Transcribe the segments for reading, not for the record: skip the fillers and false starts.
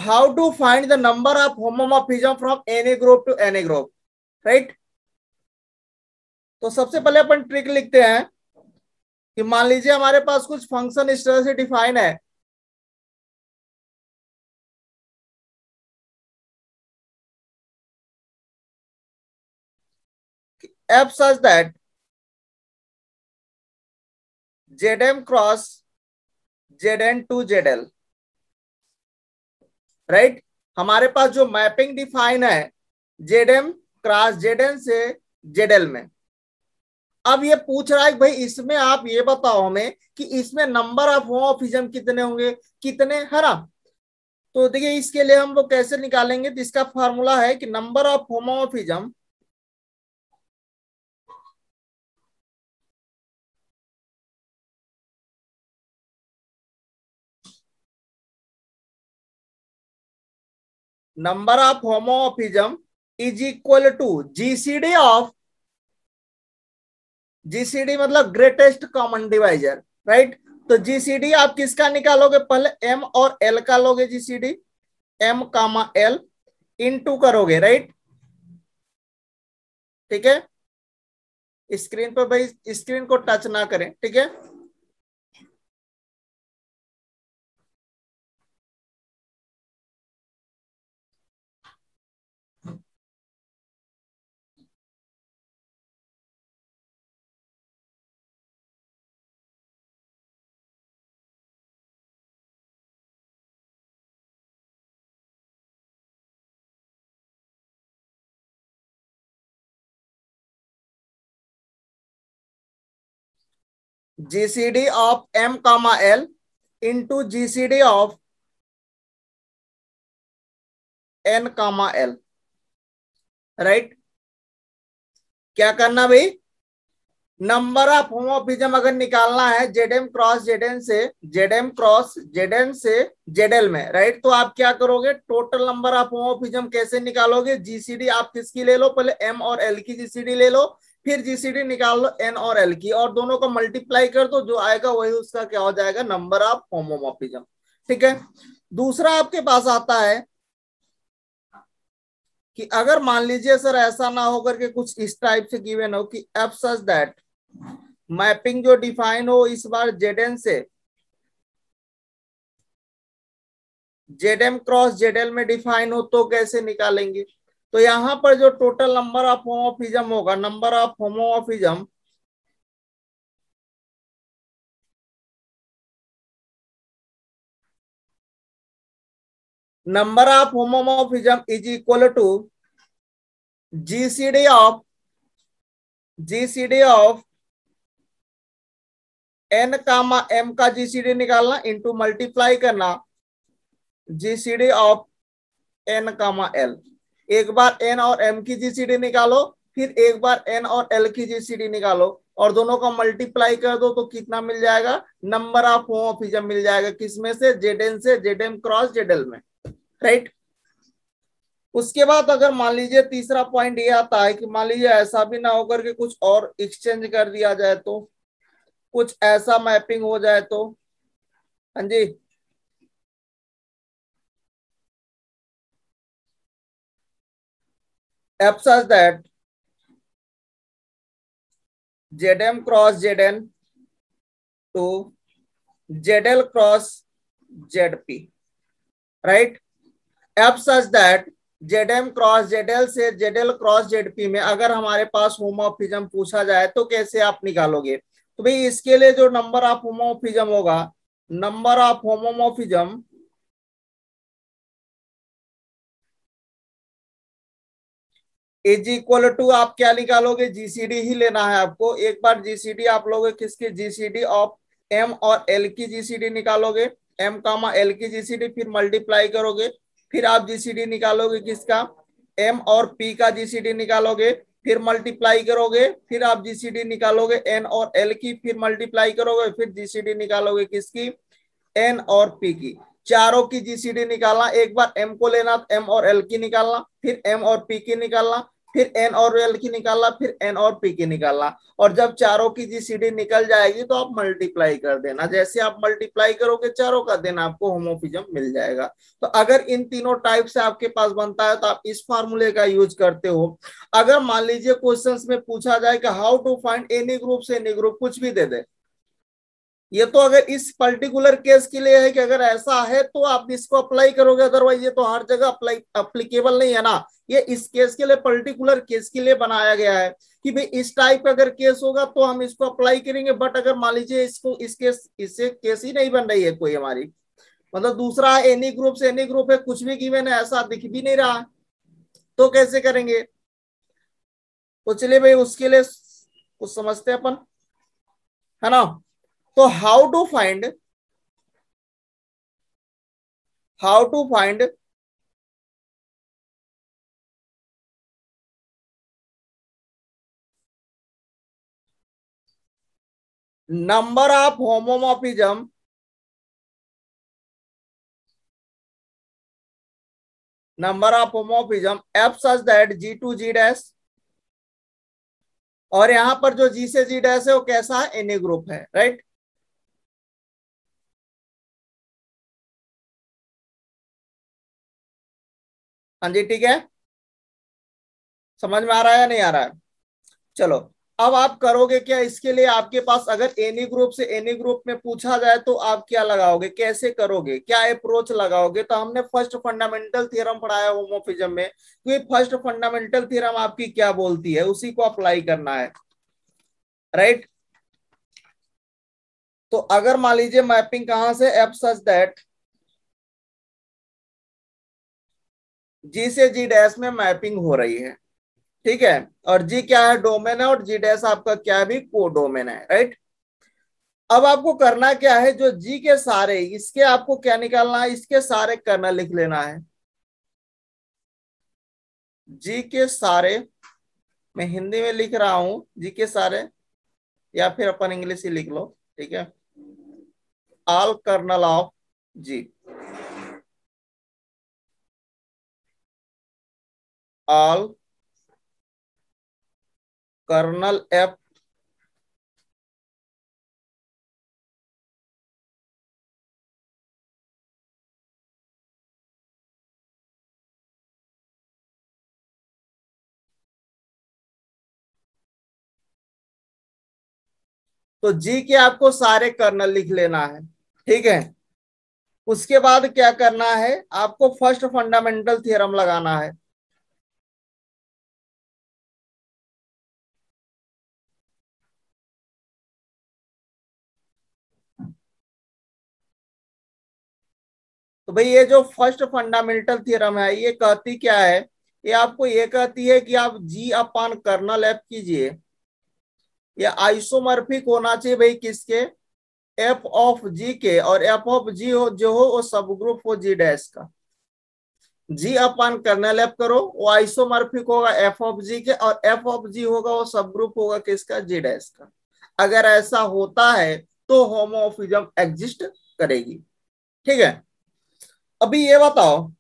How to find the number of homomorphism from any group to any group, right. तो सबसे पहले अपन trick लिखते हैं कि मान लीजिए हमारे पास कुछ फंक्शन इस तरह से डिफाइन है f such that Zm cross Zn to Zl, right. हमारे पास जो मैपिंग डिफाइन है Zm क्रॉस Zn से Zl में। अब ये पूछ रहा है कि भाई इसमें आप ये बताओ हमें कि इसमें नंबर ऑफ होमोमॉर्फिज्म कितने होंगे, कितने, है ना। तो देखिए इसके लिए हम लोग कैसे निकालेंगे, तो इसका फॉर्मूला है कि number of homomorphism is equal to GCD मतलब ग्रेटेस्ट कॉमन डिवाइजर, राइट। तो जीसीडी आप किसका निकालोगे, पहले एम और एल का लोगे, GCD m comma l into करोगे, राइट। ठीक है, स्क्रीन पर भाई स्क्रीन को टच ना करें, ठीक है। GCD of m comma l into GCD of n comma l, right. क्या करना भाई, नंबर ऑफ होमोमॉर्फिज्म अगर निकालना है जेडएम क्रॉस जेडएन से, जेडएम क्रॉस जेडएन से जेडएल में, राइट। तो आप क्या करोगे, टोटल नंबर ऑफ होमोमॉर्फिज्म कैसे निकालोगे, जीसीडी आप किसकी ले लो, पहले एम और एल की जीसीडी ले लो, फिर जीसीडी निकाल लो एन और एल की, और दोनों को मल्टीप्लाई कर दो, जो आएगा वही उसका क्या हो जाएगा, नंबर ऑफ होमोमॉर्फिज्म, ठीक है। दूसरा आपके पास आता है कि अगर मान लीजिए सर ऐसा ना होकर के कुछ इस टाइप से गिवन हो कि एफ सच दैट मैपिंग जो डिफाइन हो इस बार जेडएन से जेडएम क्रॉस जेडएल में डिफाइन हो, तो कैसे निकालेंगे। तो यहां पर जो टोटल नंबर ऑफ होमोमॉर्फिज्म होगा, number of homomorphism is equal to GCD of n comma m का जीसीडी निकालना इंटू मल्टीप्लाई करना GCD of n comma l. एक बार एन और एम की जीसीडी निकालो, फिर एक बार एन और एल की जीसीडी निकालो, और दोनों का मल्टीप्लाई कर दो, तो कितना मिल जाएगा, नंबर ऑफ होमोमॉर्फिज्म मिल जाएगा, किसमें से, जेडएन से जेडएम क्रॉस जेडएल में, राइट। उसके बाद अगर मान लीजिए तीसरा पॉइंट ये आता है कि मान लीजिए ऐसा भी ना होकर के कुछ और एक्सचेंज कर दिया जाए, तो कुछ ऐसा मैपिंग हो जाए तो, हाँ जी, F such that ZM cross ZN to ZL cross ZP, right. F such that ZM cross ZL से जेडएल क्रॉस जेडपी में अगर हमारे पास होमोमॉर्फिज्म पूछा जाए तो कैसे आप निकालोगे। तो भाई इसके लिए जो नंबर ऑफ होमोमॉर्फिज्म होगा, number of homomorphism is equal to आप क्या निकालोगे, जीसीडी ही लेना है आपको। एक बार जीसीडी आप लोगे किसकी, जीसीडी ऑफ एम और एल की जीसीडी निकालोगे, एम कामा एल की जीसीडी, फिर मल्टीप्लाई करोगे, फिर आप जीसीडी निकालोगे किसका, एम और पी का जीसीडी निकालोगे, फिर मल्टीप्लाई करोगे, फिर आप जीसीडी निकालोगे एन और एल की, फिर मल्टीप्लाई करोगे, फिर जीसीडी निकालोगे किसकी, एन और पी की। चारों की जीसीडी निकालना, एक बार एम को लेना, एम और एल की निकालना, फिर एम और पी की निकालना, फिर एन और एल की निकालना, फिर एन और पी की निकालना, और जब चारों की जीसीडी निकल जाएगी तो आप मल्टीप्लाई कर देना। जैसे आप मल्टीप्लाई करोगे चारों का, देन आपको होमोफिजम मिल जाएगा। तो अगर इन तीनों टाइप से आपके पास बनता है तो आप इस फार्मूले का यूज करते हो। अगर मान लीजिए क्वेश्चंस में पूछा जाए कि how to find any group से एनी ग्रुप, कुछ भी दे दे, ये तो अगर इस पर्टिकुलर केस के लिए है कि अगर ऐसा है तो आप इसको अप्लाई करोगे, अदरवाइज ये तो हर जगह अप्लाई अप्लीकेबल नहीं है ना। ये इस केस के लिए, पर्टिकुलर केस के लिए बनाया गया है कि भाई इस टाइप का अगर केस होगा तो हम इसको अप्लाई करेंगे। बट अगर मान लीजिए इसको इस केस, इससे केस ही नहीं बन रही है कोई हमारी, मतलब दूसरा एनी ग्रुप से एनी ग्रुप है, कुछ भी गिवन है, ऐसा दिख भी नहीं रहा, तो कैसे करेंगे? तो चलिए भाई उसके लिए कुछ समझते हैं अपन, है ना। तो how to find number of homomorphism f such that G to G dash, और यहां पर जो जी से जी डैश है वो कैसा है? एनी ग्रुप है, राइट। हाँ जी, ठीक है। समझ में आ रहा है या नहीं आ रहा है? चलो, अब आप करोगे क्या इसके लिए? आपके पास अगर एनी ग्रुप से एनी ग्रुप में पूछा जाए तो आप क्या लगाओगे, कैसे करोगे, क्या अप्रोच लगाओगे? तो हमने फर्स्ट फंडामेंटल थ्योरम पढ़ाया होमोफिज्म में, तो ये फर्स्ट फंडामेंटल थ्योरम आपकी क्या बोलती है उसी को अप्लाई करना है, राइट। तो अगर मान लीजिए मैपिंग कहां से, एफ सच दैट जी से जी डैश में मैपिंग हो रही है, ठीक है, और जी क्या है? डोमेन है, और जी डैश आपका क्या है भी? को डोमेन है, राइट। अब आपको करना क्या है, जो जी के सारे, इसके आपको क्या निकालना है? इसके सारे कर्नल लिख लेना है। जी के सारे, मैं हिंदी में लिख रहा हूं, जी के सारे, या फिर अपन इंग्लिश ही लिख लो, ठीक है। All kernel of G, all kernel f, तो जी के आपको सारे कर्नल लिख लेना है, ठीक है। उसके बाद क्या करना है, आपको फर्स्ट फंडामेंटल थ्योरम लगाना है। तो भाई ये जो फर्स्ट फंडामेंटल थ्योरम है ये कहती क्या है? ये आपको ये कहती है कि आप जी अपान कर्नल एफ कीजिए, ये आइसोमॉर्फिक होना चाहिए भाई किसके? एफ ऑफ जी के, और एफ ऑफ जी हो जो हो वो सब ग्रुप हो जी डैश का। जी अपान कर्नल एफ करो, वो आइसोमॉर्फिक होगा एफ ऑफ जी के, और एफ ऑफ जी होगा वो सब ग्रुप होगा किसका? जी डैश का। अगर ऐसा होता है तो होमोमॉर्फिज्म एग्जिस्ट करेगी, ठीक है। अभी ये बताओ,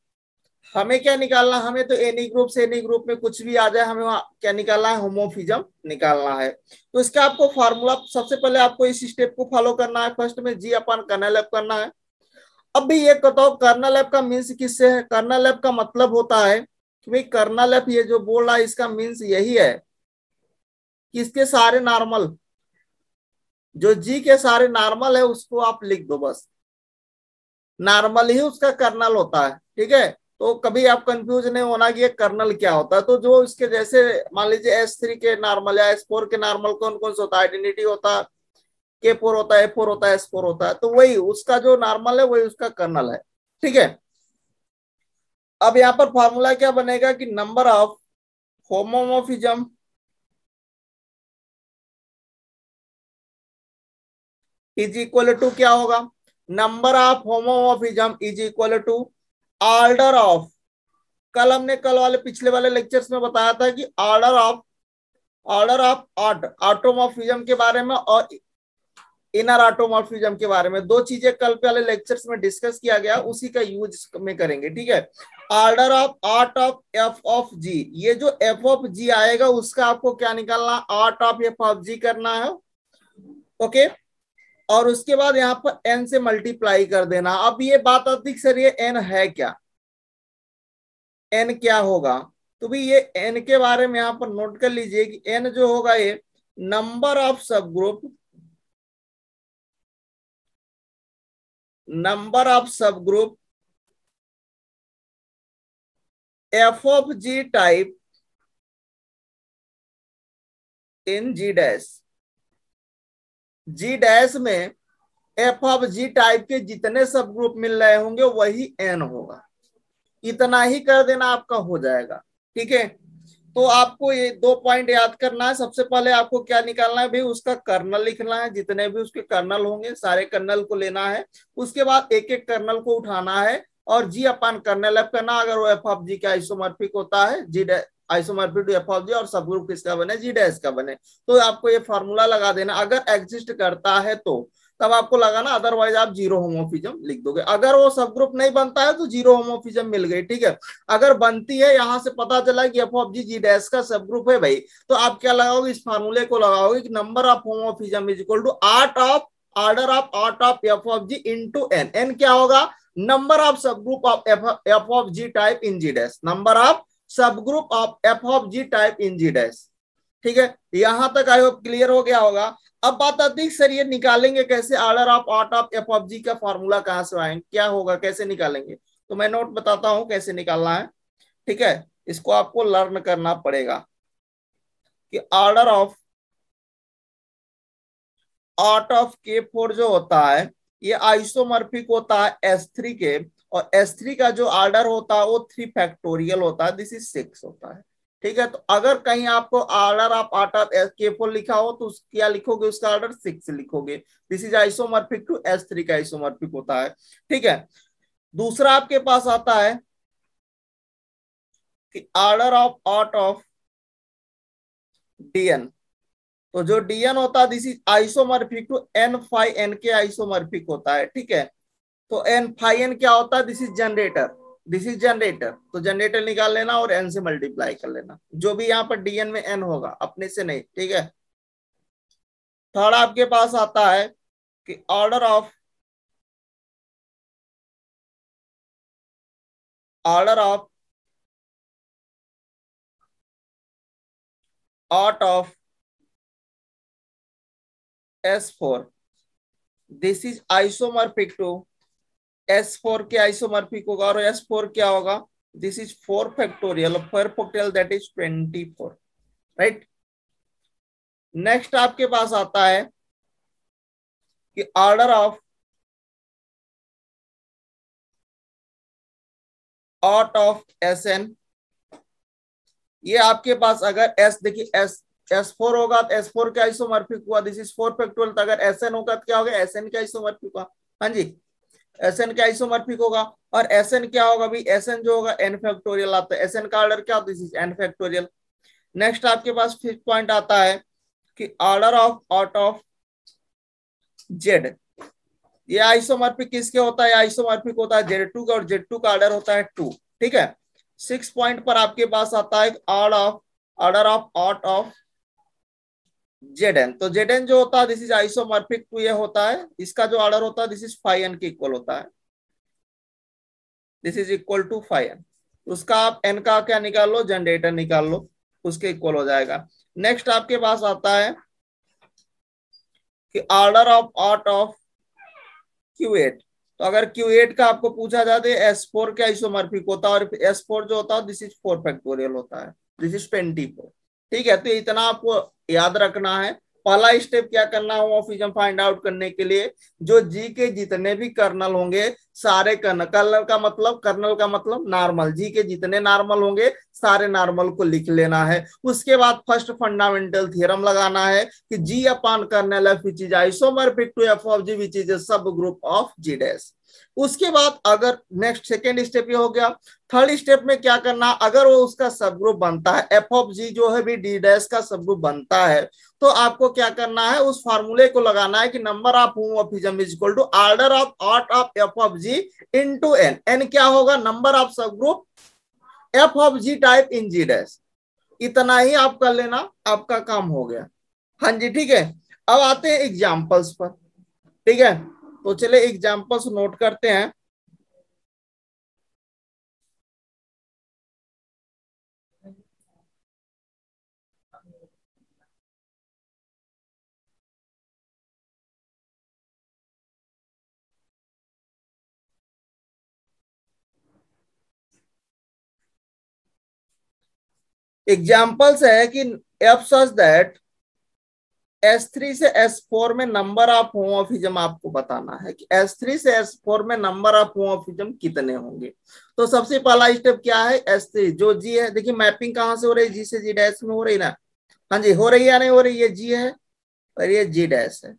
हमें क्या निकालना? हमें तो एनी ग्रुप से एनी ग्रुप में कुछ भी आ जाए, हमें वहां क्या निकालना है? होमोफिज्म निकालना है। तो इसका आपको फार्मूला, सबसे पहले आपको इस स्टेप को फॉलो करना है। फर्स्ट में जी अपन कर्नल एफ करना है। अब भी ये बताओ कर्नल एफ का मीन्स किससे है? कर्नल एफ का मतलब होता है कि भाई कर्नल एफ, ये जो बोल रहा है इसका मीन्स यही है कि इसके सारे नॉर्मल, जो जी के सारे नॉर्मल है उसको आप लिख दो बस। नॉर्मल ही उसका कर्नल होता है, ठीक है। तो कभी आप कंफ्यूज नहीं होना कि ये कर्नल क्या होता है। तो जो इसके जैसे मान लीजिए S3 के नॉर्मल या S4 के नॉर्मल कौन कौन से होता है? आइडेंटिटी होता है, K4 होता है, A4 होता है, S4 होता है, तो वही उसका जो नॉर्मल है वही उसका कर्नल है, ठीक है। अब यहाँ पर फॉर्मूला क्या बनेगा कि number of homomorphism is equal to क्या होगा? Number of homomorphism is equal to order of, कल वाले पिछले वाले लेक्चर्स में बताया था कि ऑर्डर ऑफ ऑटोमॉर्फिज्म के बारे में, और इनर ऑटोमॉर्फिज्म के बारे में। दो चीजें कल वाले लेक्चर्स में डिस्कस किया गया, उसी का यूज में करेंगे, ठीक है। Order of art of F of G, ये जो एफ ऑफ जी आएगा उसका आपको क्या निकालना, आर्ट ऑफ एफ ऑफ जी करना है, ओके। और उसके बाद यहाँ पर एन से मल्टीप्लाई कर देना। अब ये बात आती सर ये एन है क्या, एन क्या होगा, तो भी ये एन के बारे में यहाँ पर नोट कर लीजिए कि एन जो होगा ये number of subgroup, number of subgroup f of G type in G dash. G dash में एफ ऑफ जी टाइप के जितने सब ग्रुप मिल रहे होंगे वही एन होगा। इतना ही कर देना आपका हो जाएगा, ठीक है। तो आपको ये दो पॉइंट याद करना है। सबसे पहले आपको क्या निकालना है भाई, उसका कर्नल लिखना है, जितने भी उसके कर्नल होंगे सारे कर्नल को लेना है। उसके बाद एक एक कर्नल को उठाना है और जी अपन कर्नल एफ करना। अगर वो एफ ऑफ जी का आइसोमॉर्फिक होता है, जी आइसोमॉर्फिक टू एफ ऑफ जी, और सब ग्रुप किसका बने, जी डैश का बने, तो आपको ये फॉर्मूला लगा देना। अगर एग्जिस्ट करता है तो तब आपको लगाना, अदरवाइज आप जीरो होमोफिज्म लिख दोगे। अगर वो सब ग्रुप नहीं बनता है तो जीरो होमोफिज्म मिल गई, ठीक है। अगर बनती है, यहां से पता चला कि f of G G dash का सब ग्रुप है भाई, तो आप क्या लगाओगे, इस फार्मूले को लगाओगे कि number of homomorphism is equal to Aut of order of art of F of G into N. N क्या होगा, number of subgroup of F of G type in G dash, number of subgroup of F of G type in G dash, ठीक है। यहां तक I hope clear हो गया होगा। अब बात आती है सर ये निकालेंगे कैसे, order of art of F of G का फॉर्मूला कहां से आएंगे, क्या होगा, कैसे निकालेंगे, तो मैं नोट बताता हूं कैसे निकालना है, ठीक है। इसको आपको लर्न करना पड़ेगा कि ऑर्डर ऑफ आर्ट ऑफ के फोर जो होता है ये आइसोमॉर्फिक होता है S3 के, और S3 का जो ऑर्डर होता है वो 3 फैक्टोरियल होता है, दिस इज 6 होता है, ठीक है। तो अगर कहीं आपको order of art of K4 लिखा हो तो क्या लिखोगे, उसका ऑर्डर 6 लिखोगे। This is isomorphic to S3 का आइसोमॉर्फिक होता है, ठीक है। दूसरा आपके पास आता है कि order of art of DN। तो जो DN होता है this is isomorphic to N phi N के आइसोमॉर्फिक होता है, ठीक है। तो N फाई N क्या होता है, this is generator, this is generator. तो जनरेटर निकाल लेना और N से मल्टीप्लाई कर लेना, जो भी यहाँ पर DN में N होगा, अपने से नहीं, ठीक है। थर्ड आपके पास आता है कि order of art of S4, this is isomorphic to S4 के आइसोमॉर्फिक होगा, और S4 क्या होगा, this is 4 factorial, 4 factorial that is 24, right. Next आपके पास आता है कि order of art of SN। ये आपके पास अगर S देखिए S4 होगा तो S4 का आइसोमॉर्फिक हुआ, दिस इज 4 फैक्टोरियल। तो अगर SN होगा तो क्या होगा, SN का आइसोमॉर्फिक हुआ, हाँ जी, SN का आइसोमॉर्फिक होगा। और SN क्या होगा भी, SN जो होगा N फैक्टोरियल आता है, SN का ऑर्डर क्या होता है, this is N factorial. Next आपके पास फिफ्थ पॉइंट आता है कि order of art of Z। ये आइसोमॉर्फिक किसके होता है, आइसोमॉर्फिक होता है Z2 का, और Z2 का ऑर्डर होता है 2, ठीक है। 6 पॉइंट पर आपके पास आता है order of art of ZN। तो ZN जो होता है दिस इज आइसोमॉर्फिक टू ये होता है, इसका जो ऑर्डर होता है दिस इज फाई N के इक्वल होता है, this is equal to phi N। उसका आप N का क्या निकाल लो, जनरेटर निकाल लो, उसके इक्वल हो जाएगा। नेक्स्ट आपके पास आता है कि order of art of Q8। तो अगर Q8 का आपको पूछा जाए S4 के आइसोमॉर्फिक होता है, और S4 जो होता है दिस इज 4 फैक्टोरियल होता है, दिस इज 24, ठीक है। तो इतना आपको याद रखना है। पहला स्टेप क्या करना है, होमोफिज्म फाइंड आउट करने के लिए जो जी के जितने भी कर्नल होंगे सारे कर्नल का मतलब नॉर्मल, जी के जितने नॉर्मल होंगे सारे नॉर्मल को लिख लेना है। उसके बाद फर्स्ट फंडामेंटल थ्योरम लगाना है कि G upon kernel F which is isomorphic to F of G which is a subgroup of ji dash. उसके बाद अगर नेक्स्ट सेकेंड स्टेप ये हो गया। थर्ड स्टेप में क्या करना, अगर वो उसका सब ग्रुप बनता है, एफ ऑफ जी जो है भी डी डैश का सब ग्रुप बनता है, तो आपको क्या करना है, उस फार्मूले को लगाना है कि number of homomorphism is equal to order of art of F of G into N. N क्या होगा, number of subgroup f of G type in G dash. इतना ही आप कर लेना, आपका काम हो गया। हाँ जी ठीक है। अब आते हैं एग्जाम्पल्स पर। ठीक है, तो चले एग्जाम्पल्स नोट करते हैं। एग्जाम्पल्स है कि एफ सच दैट S3 से S4 में नंबर ऑफ होमोमॉर्फिज्म आपको बताना है कि S3 से S4 में नंबर ऑफ होमोमॉर्फिज्म कितने होंगे। तो सबसे पहला स्टेप क्या है, S3 जो G है, देखिए मैपिंग कहां से हो रही है, G से G डैश में हो रही ना। हाँ जी, हो रही है या नहीं हो रही है, ये G है और ये G डैश है।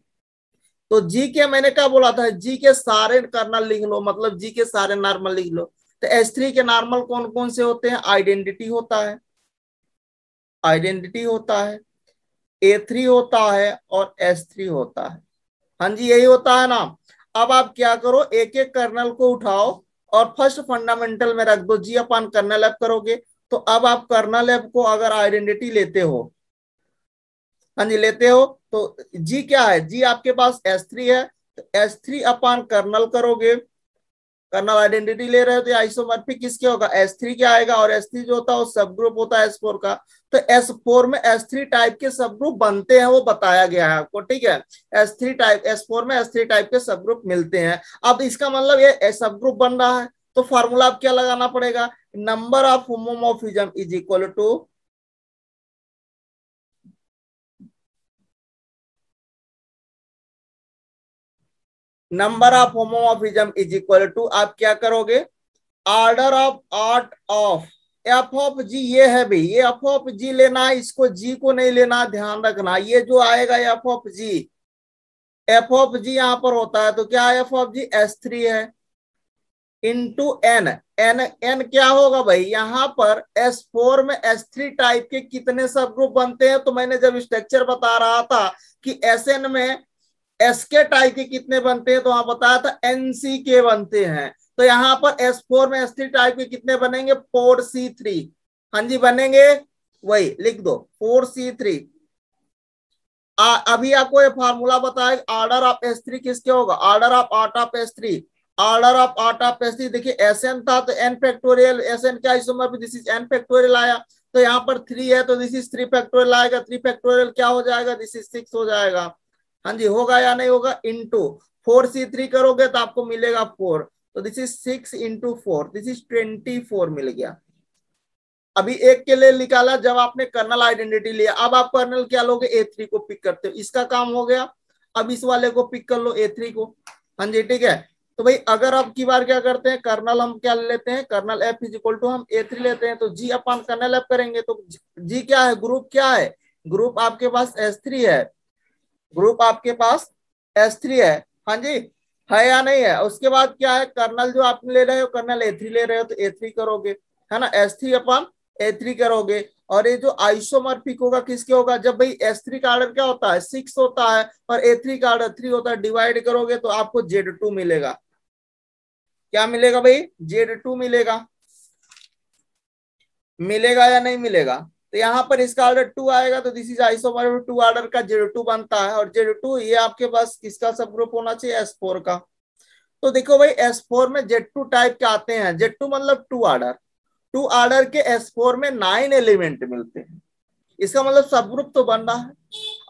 तो G के मैंने क्या बोला था, G के सारे कर्नल लिख लो, मतलब G के सारे नॉर्मल लिख लो। तो S3 के नॉर्मल कौन कौन से होते हैं, आइडेंटिटी होता है, आइडेंटिटी होता है, A3 होता है और S3 होता है। हाँ जी यही होता है ना। अब आप क्या करो, एक एक कर्नल को उठाओ और फर्स्ट फंडामेंटल में रख दो, जी अपॉन कर्नल एफ करोगे। तो अब आप कर्नल एफ को अगर आइडेंटिटी लेते हो, हाँ जी लेते हो, तो जी क्या है, जी आपके पास S3 है, तो S3 अपॉन कर्नल करोगे। कर्नल आइडेंटिटी ले रहे हो तो आइसोमॉर्फिक किसके होगा, S3 क्या आएगा, और S3 जो होता है वो सब ग्रुप होता है S4 का। तो S4 में S3 टाइप के सब ग्रुप बनते हैं, वो बताया गया है आपको। ठीक है, S3 टाइप, S4 में S3 टाइप के सब ग्रुप मिलते हैं। अब इसका मतलब ये सब ग्रुप बन रहा है, तो फॉर्मूला आप क्या लगाना पड़ेगा, number of homomorphism is equal to number of homomorphism is equal to, आप क्या करोगे, order of art of F of G. ये है भाई, ये एफ ऑफ जी लेना है, इसको जी को नहीं लेना, ध्यान रखना। ये जो आएगा F of G, F of G यहां पर होता है, तो क्या है एफ ऑफ जी, S3 है इंटू एन। एन एन क्या होगा भाई, यहां पर S4 में S3 टाइप के कितने सब ग्रुप बनते हैं, तो मैंने जब स्ट्रक्चर बता रहा था कि Sn में SK टाइप के कितने बनते हैं, तो वहां बताया था NCK बनते हैं। तो यहाँ पर S4 में S3 टाइप के कितने बनेंगे, 4C3। हाँ जी बनेंगे, वही लिख दो 4C3। अभी आपको ये फार्मूला बताया, ऑर्डर ऑफ S3 किसके होगा, order of art of S3, order of art of S3। देखिए Sn था तो n फैक्टोरियल, Sn क्या isomorphic, this is n factorial आया, तो यहाँ पर 3 है तो दिस इज 3 फैक्टोरियल आएगा, 3 फैक्टोरियल क्या हो जाएगा, दिस इज 6 हो जाएगा। हाँ जी होगा या नहीं होगा, इंटू 4C3 करोगे तो आपको मिलेगा 4, तो this is 6 into 4, this is 24 मिल गया। अभी एक के लिए निकाला जब आपने कर्नल आइडेंटिटी लिया, अब आप कर्नल क्या लोगे, A3 को पिक करते हो, इसका काम हो गया। अब इस वाले को पिक कर लो, A3 को। हाँ जी ठीक है। तो भाई अगर अब की बार क्या करते हैं, कर्नल हम क्या लेते हैं, kernel f is equal to हम A3 लेते हैं, तो जी अपन कर्नल एफ करेंगे, तो जी क्या है, ग्रुप क्या है, ग्रुप आपके पास S3 है, ग्रुप आपके पास S3 है। हाँ जी है या नहीं है। उसके बाद क्या है, कर्नल जो आप ले रहे हो, कर्नल A3 ले रहे हो, तो A3 करोगे, है ना, S3 अपन A3 करोगे। और ये जो आइसोमॉर्फिक होगा किसके होगा, जब भाई S3 का ऑर्डर क्या होता है, 6 होता है और A3 का ऑर्डर 3 होता है, डिवाइड करोगे तो आपको Z2 मिलेगा। क्या मिलेगा भाई, Z2 मिलेगा, मिलेगा या नहीं मिलेगा। तो यहाँ पर इसका ऑर्डर 2 आएगा, तो दिस इज आइसोमॉर्फिक 2 ऑर्डर का Z2 बनता है, और Z2 ये आपके पास किसका सब ग्रुप होना चाहिए, S4 का। तो देखो भाई S4 में Z2 टाइप के आते हैं, Z2 मतलब 2 ऑर्डर, 2 ऑर्डर के S4 में 9 एलिमेंट मिलते हैं। इसका मतलब सब ग्रुप तो बन रहा है।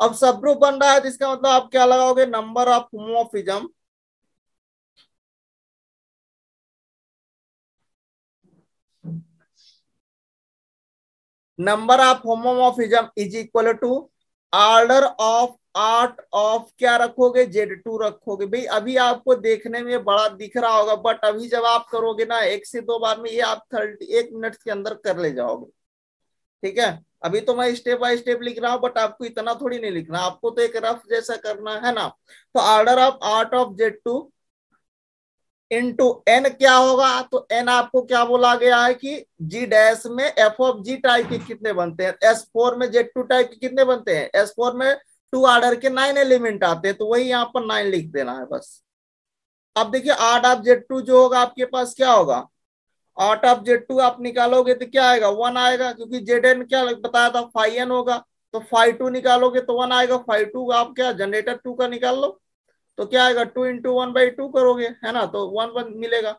अब सब ग्रुप बन रहा है तो इसका मतलब आप क्या लगाओगे, number of homomorphism, number of homomorphism is equal to order of art of क्या रखोगे, Z2 रखोगे। भाई अभी आपको देखने में बड़ा दिख रहा होगा, बट अभी जब आप करोगे ना 1 से 2 बार में ये आप 1 मिनट के अंदर कर ले जाओगे। ठीक है, अभी तो मैं स्टेप बाय स्टेप लिख रहा हूँ, बट आपको इतना थोड़ी नहीं लिखना, आपको तो एक रफ जैसा करना है ना। तो order of art of Z2 into n क्या होगा, तो एन आपको क्या बोला गया है कि जी डैश में एफ ऑफ जी टाइप के कितने बनते हैं, S4 में Z2 टाइप के कितने बनते हैं, S4 में 2 ऑर्डर के 9 एलिमेंट आते हैं, तो वही यहाँ पर 9 लिख देना है बस। अब देखिए आर्ट ऑफ Z2 जो होगा आपके पास क्या होगा, आर्ट ऑफ Z2 आप निकालोगे तो क्या आएगा, 1 आएगा, क्योंकि ZN क्या बताया था, फाइव एन होगा, तो फाइव टू निकालोगे तो 1 आएगा, फाइव टू आप क्या जनरेटर 2 का निकाल लो, तो क्या आएगा 2 × 1/2 करोगे, है ना, तो 1 मिलेगा।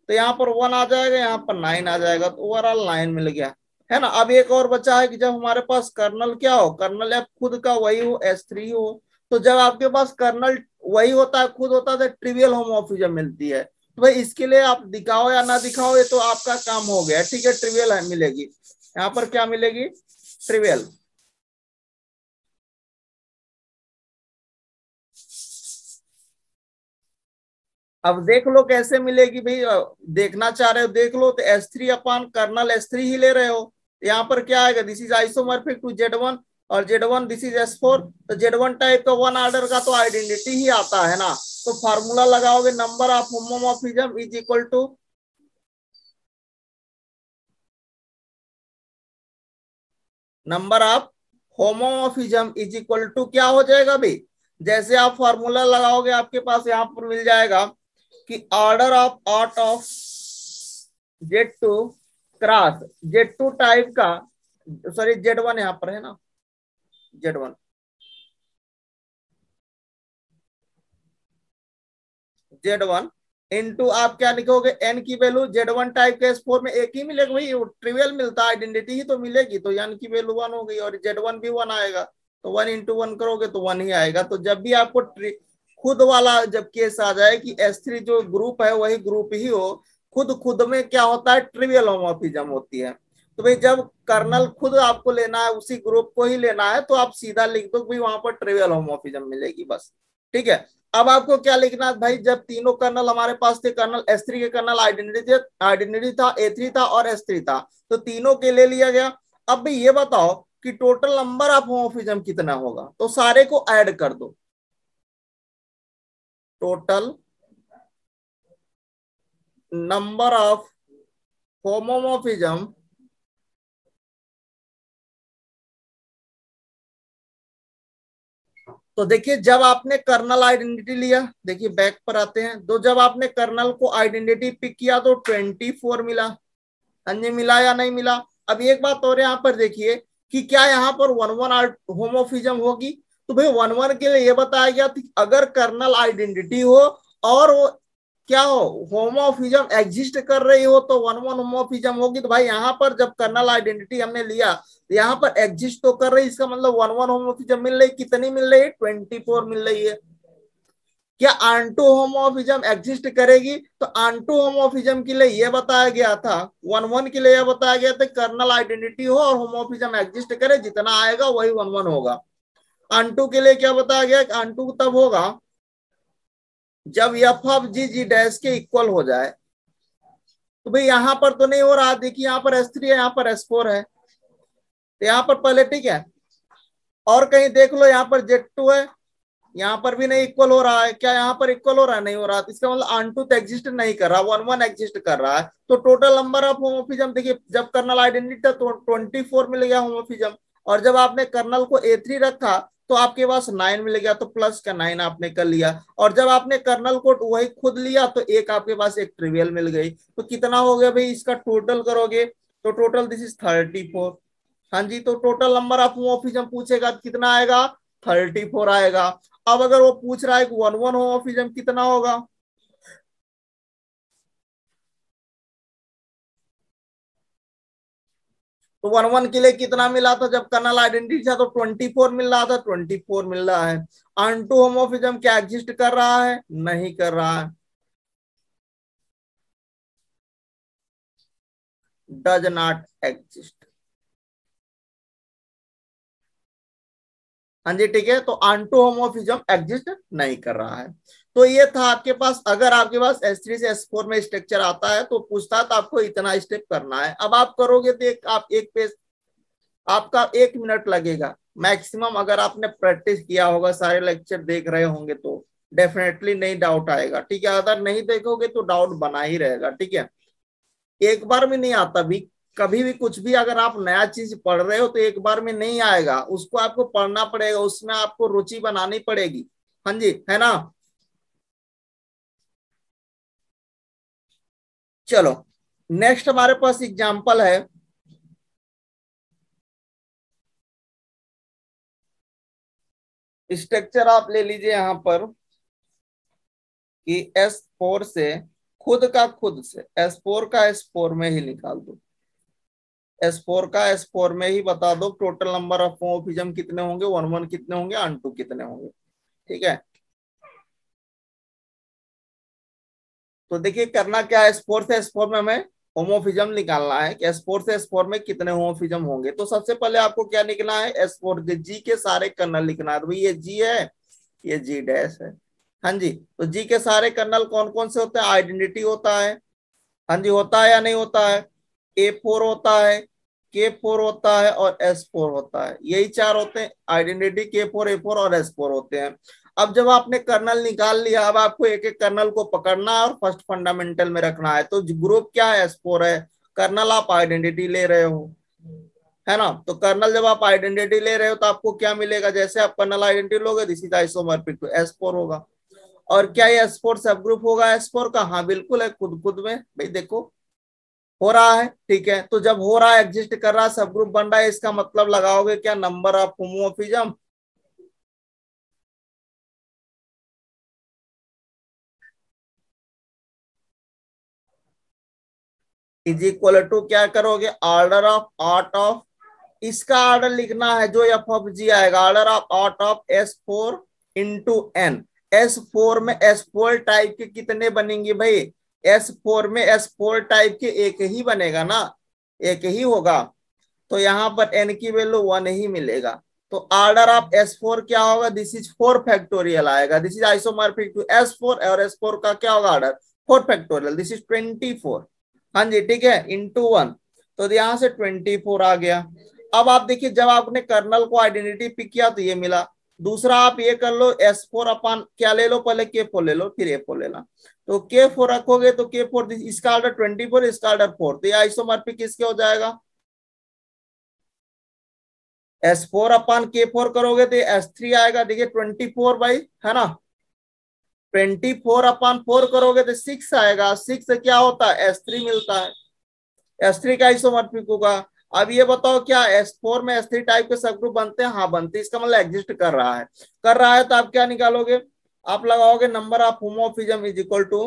तो यहाँ पर 1 आ जाएगा, यहाँ पर 9 आ जाएगा, तो ओवरऑल 9 मिल गया, है ना। अब एक और बचा है कि जब हमारे पास कर्नल क्या हो, कर्नल या खुद का वही हो, S3 हो, तो जब आपके पास कर्नल वही होता है, खुद होता है, तो ट्रिवियल होमोमॉर्फिज्म मिलती है। तो भाई इसके लिए आप दिखाओ या ना दिखाओ, ये तो आपका काम हो गया, ठीक है, ट्रिवियल है मिलेगी, यहाँ पर क्या मिलेगी, ट्रिवियल। अब देख लो कैसे मिलेगी भाई, देखना चाह रहे हो देख लो, तो S3/कर्नल S3 ही ले रहे हो, यहाँ पर क्या आएगा, this is isomorphic to Z1, और Z1 दिस इज S4, तो Z1 टाइप का 1 ऑर्डर का तो आइडेंटिटी ही आता है ना। तो फार्मूला लगाओगे, number of homomorphism is equal to number of homomorphism is equal to क्या हो जाएगा भाई, जैसे आप फार्मूला लगाओगे आपके पास यहाँ पर मिल जाएगा कि order of art of Z2 cross Z2 type का, सॉरी Z1 यहाँ पर है ना, Z1 Z1 इंटू आप क्या लिखोगे, एन की वैल्यू Z1 टाइप के S4 में एक ही मिलेगा, वही ट्रिवियल मिलता है, आइडेंटिटी ही तो मिलेगी, तो एन की वैल्यू 1 हो गई, और Z1 भी 1 आएगा, तो 1 × 1 करोगे तो 1 ही आएगा। तो जब भी आपको खुद वाला जब केस आ जाए कि S3 जो ग्रुप है वही ग्रुप ही हो, खुद खुद में क्या होता है, ट्रिवियल होमोमॉर्फिज्म होती है। तो भाई जब कर्नल खुद आपको लेना है, उसी ग्रुप को ही लेना है, तो आप सीधा लिख दो भाई वहां पर ट्रिवियल होमोमॉर्फिज्म मिलेगी बस। ठीक है, अब आपको क्या लिखना है भाई, जब तीनों कर्नल हमारे पास थे, कर्नल S3 के कर्नल आइडेंटिटी था, A3 था और S3 था, तो तीनों के ले लिया गया। अब भाई ये बताओ कि टोटल नंबर ऑफ होमोमॉर्फिज्म कितना होगा, तो सारे को ऐड कर दो, टोटल नंबर ऑफ होमोमॉर्फिज्म, तो देखिए जब आपने कर्नल आइडेंटिटी लिया, देखिए बैक पर आते हैं, तो जब आपने कर्नल को आइडेंटिटी पिक किया तो 24 मिला, अन्य मिला या नहीं मिला। अब एक बात और यहाँ पर देखिए कि क्या यहाँ पर 1 1 होमोफिज्म होगी, तो भाई 1 1 के लिए ये बताया गया था अगर कर्नल आइडेंटिटी हो और वो क्या हो, होमोफिज्म एग्जिस्ट कर रही हो, तो 1 1 होमोफिज्म होगी। तो भाई यहाँ पर जब कर्नल आइडेंटिटी हमने लिया, यहाँ पर एग्जिस्ट तो कर रही, इसका मतलब 1 1 होमोफिज्म मिल रही, कितनी मिल रही है, 24 मिल रही है। क्या आंटू होमोफिज्म एग्जिस्ट करेगी, तो आंटू होमोफिज्म के लिए यह बताया गया था, 1 1 के लिए यह बताया गया था कर्नल आइडेंटिटी हो और होमोफिज्म एग्जिस्ट करे, जितना आएगा वही 1 1 होगा। आंटू के लिए क्या बताया गया, आंटू तब होगा जब f of G G dash के इक्वल हो जाए। तो भाई यहाँ पर तो नहीं हो रहा, देखिए यहाँ पर S3 है, यहाँ पर S4 है, तो यहाँ पर पहले ठीक है, और कहीं देख लो यहाँ पर Z2 है, यहाँ पर भी नहीं इक्वल हो रहा है, क्या यहाँ पर इक्वल हो रहा है, नहीं हो रहा, तो इसका मतलब आंटू तो एग्जिस्ट नहीं कर रहा, 1 1 एग्जिस्ट कर रहा है। तो टोटल नंबर ऑफ होमोफिज्म देखिए, जब कर्नल आइडेंटिटी था तो 24 मिल गया होमोफिज्म, और जब आपने कर्नल को A3 रखा तो आपके पास 9 मिल गया, तो प्लस का 9 आपने कर लिया, और जब आपने कर्नल को वही खुद लिया तो एक आपके पास एक ट्रिवियल मिल गई। तो कितना हो गया भाई, इसका टोटल करोगे तो टोटल दिस इज 34। हाँ जी, तो टोटल नंबर ऑफ होमोफिज्म पूछेगा तो कितना आएगा, 34 आएगा। अब अगर वो पूछ रहा है कि 1 1 होमोफिज्म कितना होगा, तो 1 1 के लिए कितना मिला था, जब कर्नल आइडेंटिटी था तो 24 मिल रहा था, 24 मिल रहा है। अनटू होमोफिज्म क्या एग्जिस्ट कर रहा है, नहीं कर रहा है, डज नॉट एग्जिस्ट। हाँ जी ठीक है, तो ऑन्टो होमोफिज्म एग्जिस्ट नहीं कर रहा है। तो ये था आपके पास, अगर आपके पास S3 से S4 में स्ट्रक्चर आता है तो पूछता तो आपको इतना स्टेप करना है। अब आप करोगे तो आप एक पेज आपका 1 मिनट लगेगा मैक्सिमम। अगर आपने प्रैक्टिस किया होगा, सारे लेक्चर देख रहे होंगे तो डेफिनेटली नहीं डाउट आएगा, ठीक है। अगर नहीं देखोगे तो डाउट बना ही रहेगा, ठीक है। एक बार में नहीं आता भी, कभी भी कुछ भी अगर आप नया चीज पढ़ रहे हो तो एक बार में नहीं आएगा, उसको आपको पढ़ना पड़ेगा, उसमें आपको रुचि बनानी पड़ेगी। हाँ जी, है ना। चलो नेक्स्ट हमारे पास एग्जाम्पल है। स्ट्रक्चर आप ले लीजिए यहां पर कि S4 से खुद का खुद से S4 का S4 में ही निकाल दो, S4 का S4 में ही बता दो टोटल नंबर ऑफ होमोफिज्म कितने होंगे, 1 1 कितने होंगे, ऑन2 कितने होंगे, ठीक है। तो देखिए करना क्या है, S4 से S4 में हमें होमोफिज्म निकालना है कि S4 से S4 में कितने होमोफिज्म होंगे। तो सबसे पहले आपको क्या लिखना है, S4 G के सारे कर्नल लिखना है। तो भाई ये G है, ये G डैश है। हाँ जी, तो G के सारे कर्नल कौन कौन से होते हैं, आइडेंटिटी होता है, हाँ जी होता है या नहीं होता है, A4 होता है, K4 होता है और S4 होता है, यही चार होते हैं आइडेंटिटी, K4 A4 और S4 होते हैं। अब जब आपने कर्नल निकाल लिया, अब आपको एक एक कर्नल को पकड़ना है और फर्स्ट फंडामेंटल में रखना है। तो ग्रुप क्या है, S4 है, कर्नल आप आइडेंटिटी ले रहे हो, है ना। तो कर्नल जब आप आइडेंटिटी ले रहे हो तो आपको क्या मिलेगा, जैसे आप कर्नल आइडेंटिटी लोगे this is isomorphic to S4 होगा। और क्या ये S4 सब ग्रुप होगा S4 का, हाँ बिल्कुल है, खुद खुद में भाई देखो हो रहा है, ठीक है। तो जब हो रहा है, एग्जिस्ट कर रहा है, सब ग्रुप बन रहा है, इसका मतलब लगाओगे क्या, number of homomorphism, is equal to क्या करोगे, ऑर्डर ऑफ आर्ट ऑफ, इसका ऑर्डर लिखना है जो F(G) आएगा, order of art of S4 into n. S4 में S4 टाइप के कितने बनेंगे भाई, S4 में S4 टाइप के एक ही बनेगा ना, एक ही होगा। तो यहाँ पर n की वैल्यू 1 ही मिलेगा। तो ऑर्डर ऑफ S4 क्या होगा, दिस इज 4 फैक्टोरियल आएगा, this is isomorphic to S4 और S4 का क्या होगा ऑर्डर 4 फैक्टोरियल, दिस इज 24। हाँ जी ठीक है, इंटू 1। तो यहाँ से 24 आ गया। अब आप देखिए जब आपने कर्नल को आइडेंटिटी पिक किया तो ये मिला। दूसरा आप ये कर लो, S4 अपान क्या ले लो, पहले K4 ले लो फिर A4 लेना। तो K4 रखोगे तो K4 इसका ऑर्डर 24, इसका ऑर्डर 4, तो ये आइसोमॉर्फिक किसके हो जाएगा, S4 अपान K4 करोगे तो S3 आएगा। देखिए 24 बाई, है ना, 24 अपान 4 करोगे तो 6 आएगा। 6 से क्या होता है, S3 मिलता है, S3 का आइसोमॉर्फिक होगा। अब ये बताओ क्या S4 में S3 टाइप के सब ग्रुप बनते हैं, हाँ बनते हैं, इसका मतलब एग्जिस्ट कर रहा है। कर रहा है तो आप क्या निकालोगे, आप लगाओगे number of homomorphism is equal to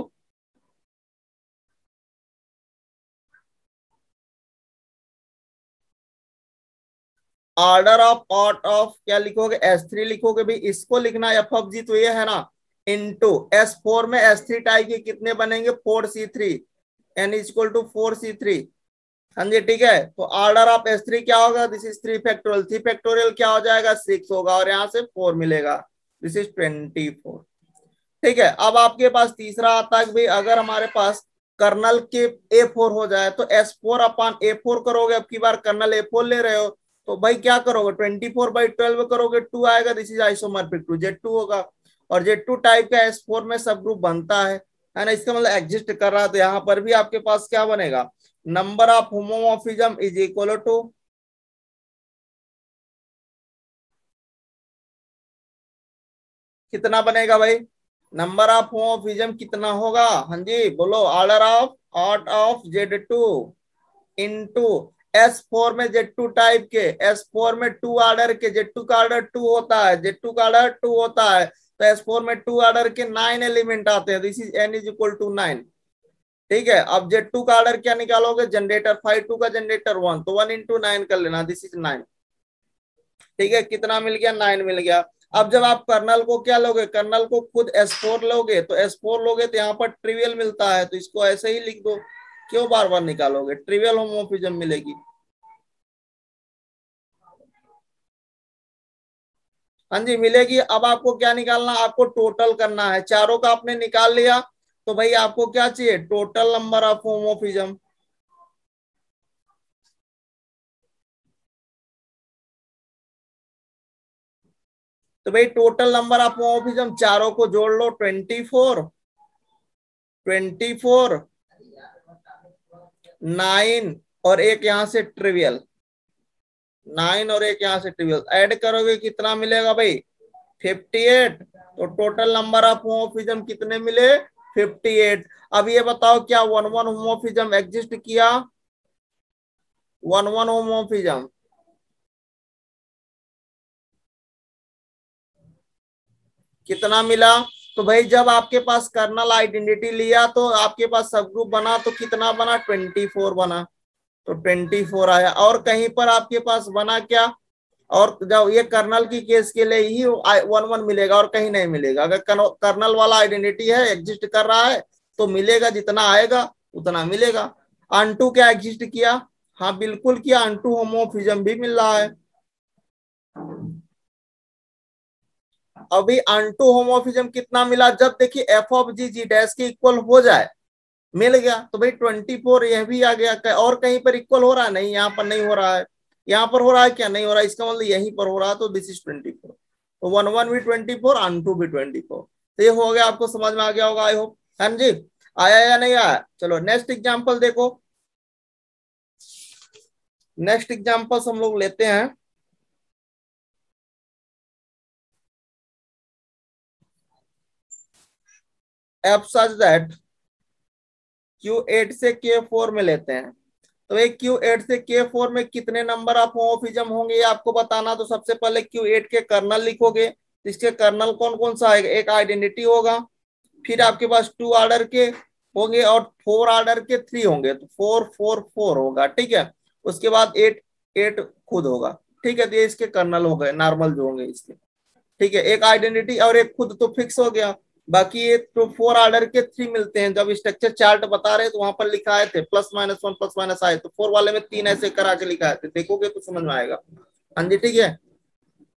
order of art of, क्या लिखोगे S3 लिखोगे भाई, इसको लिखना F(G) तो ये है ना, इंटू S4 में S3 टाइप के कितने बनेंगे 4C3, n is equal to 4C3। हाँ जी ठीक है, तो ऑर्डर ऑफ S3 क्या होगा, दिस इज 3 फैक्टोरियल, 3 फैक्टोरियल क्या हो जाएगा 6 होगा, और यहाँ से 4 मिलेगा, दिस इज 24। ठीक है, अब आपके पास तीसरा आता है कि भाई अगर हमारे पास कर्नल के A4 हो जाए तो S4 अपान A4 करोगे, अब की बार कर्नल A4 ले रहे हो तो भाई क्या करोगे, 24/12 करोगे, 2 आएगा, this is isomorphic to Z2 होगा। और Z2 टाइप का S4 में सब ग्रुप बनता है ना, इसका मतलब एग्जिस्ट कर रहा है। तो यहाँ पर भी आपके पास क्या बनेगा, number of homomorphism is equal to, कितना बनेगा भाई, नंबर ऑफ होमोमॉर्फिज्म कितना होगा, हाँ जी बोलो, order of art of Z2 into S4 में Z2 टाइप के, S4 में 2 ऑर्डर के, Z2 का ऑर्डर 2 होता है, Z2 का ऑर्डर 2 होता है, तो S4 में 2 ऑर्डर के 9 एलिमेंट आते हैं, this is n is equal to 9। ठीक है, अब Z2 का ऑर्डर क्या निकालोगे, जनरेटर 5, 2 का जनरेटर 1, तो 1 इंटू 9 कर लेना, दिस इज 9। ठीक है, कितना मिल गया, 9 मिल गया। अब जब आप कर्नल को क्या लोगे, कर्नल को खुद S4 लोगे, तो S4 लोगे तो यहाँ पर ट्रिवियल मिलता है, तो इसको ऐसे ही लिख दो, क्यों बार बार निकालोगे, ट्रिवियल होमोमॉर्फिज्म मिलेगी। हाँ जी मिलेगी। अब आपको क्या निकालना, आपको टोटल करना है। चारों का आपने निकाल लिया तो भाई आपको क्या चाहिए, टोटल नंबर ऑफ होमोफिज्म। तो भाई टोटल नंबर ऑफ होमोफिज्म चारों को जोड़ लो, 24, 24, 9 और एक यहां से ट्रिवियल, 9 और एक यहां से ट्रिवियल ऐड करोगे कितना मिलेगा भाई, 58। तो टोटल नंबर ऑफ होमोफिज्म कितने मिले, 58। अब ये बताओ क्या वन वन होमोफिज्म एग्जिस्ट किया, वन वन होमोफिज्म कितना मिला। तो भाई जब आपके पास कर्नल आइडेंटिटी लिया तो आपके पास सब ग्रुप बना, तो कितना बना, 24 बना। तो 24 आया। और कहीं पर आपके पास बना क्या, और जब ये कर्नल की केस के लिए ही वन वन मिलेगा और कहीं नहीं मिलेगा। अगर कर्नल वाला आइडेंटिटी है, एग्जिस्ट कर रहा है, तो मिलेगा, जितना आएगा उतना मिलेगा। अनटू क्या एग्जिस्ट किया, हाँ बिल्कुल किया, अनटू होमोफिज्म भी मिल रहा है। अभी अनटू होमोफिज्म कितना मिला, जब देखिए f of G G dash के इक्वल हो जाए, मिल गया। तो भाई 24 यह भी आ गया। और कहीं पर इक्वल हो रहा है, नहीं यहाँ पर नहीं हो रहा है। यहाँ पर हो रहा है क्या, नहीं हो रहा है, इसका मतलब यहीं पर हो रहा है। तो दिस इज 24। तो वन वन भी 24, अन टू भी 24। तो ये हो गया, आपको समझ में आ गया होगा आई होप। हाँ जी, आया या नहीं आया। चलो नेक्स्ट एग्जाम्पल देखो। नेक्स्ट एग्जाम्पल हम लोग लेते हैं। एफ सच दैट Q8 से K4 में लेते हैं। तो एक Q8 से K4 में कितने नंबर ऑफ होमोफिज्म होंगे ये आपको बताना। तो सबसे पहले Q8 के कर्नल लिखोगे। इसके कर्नल कौन कौन सा आएगा, एक आइडेंटिटी होगा, फिर आपके पास 2 ऑर्डर के होंगे और 4 ऑर्डर के 3 होंगे। तो 4 4 4 होगा, ठीक है। उसके बाद 8 8 खुद होगा, ठीक है। तो ये इसके कर्नल हो गए, नॉर्मल जो होंगे इसके, ठीक है। एक आइडेंटिटी और एक खुद तो फिक्स हो गया। बाकी ये तो 4 ऑर्डर के 3 मिलते हैं। जब स्ट्रक्चर चार्ट बता रहे तो वहां पर लिखा आए थे +-1 +- आए, तो 4 वाले में 3 ऐसे करा के लिखा थे, देखोगे तो समझ में आएगा। हाँ जी ठीक है।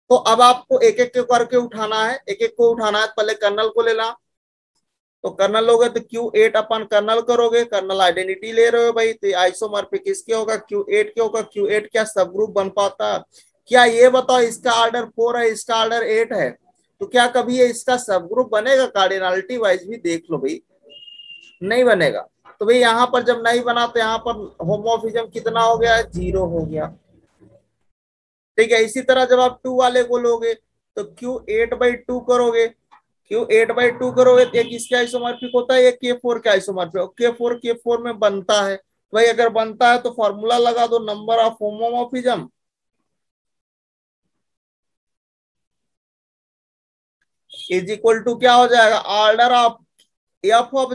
तो अब आपको एक एक करके उठाना है, एक एक को उठाना है। पहले कर्नल को लेना। तो कर्नल लोगे तो Q8 अपन कर्नल करोगे, कर्नल आइडेंटिटी ले रहे हो भाई, तो आइसोमॉर्फिक किसके होगा, Q8 के होगा। Q8 क्या सब ग्रुप बन पाता, क्या ये बताओ। इसका ऑर्डर 4 है, इसका ऑर्डर 8 है, तो क्या कभी ये इसका सब ग्रुप बनेगा, कार्डिनलिटी वाइज भी देख लो भाई, नहीं बनेगा। तो भाई यहाँ पर जब नहीं बना तो यहाँ पर होमोफिज्म कितना हो गया, 0 हो गया, ठीक है। इसी तरह जब आप 2 वाले को लोगे तो Q8/2 करोगे। Q8/2 करोगे तो एक इसके आइसोमॉर्फिक होता है, एक K4 के आइसोमॉर्फिक। K4 में बनता है भाई, अगर बनता है तो फॉर्मूला लगा दो, number of homomorphism is equal to क्या हो जाएगा, order of F of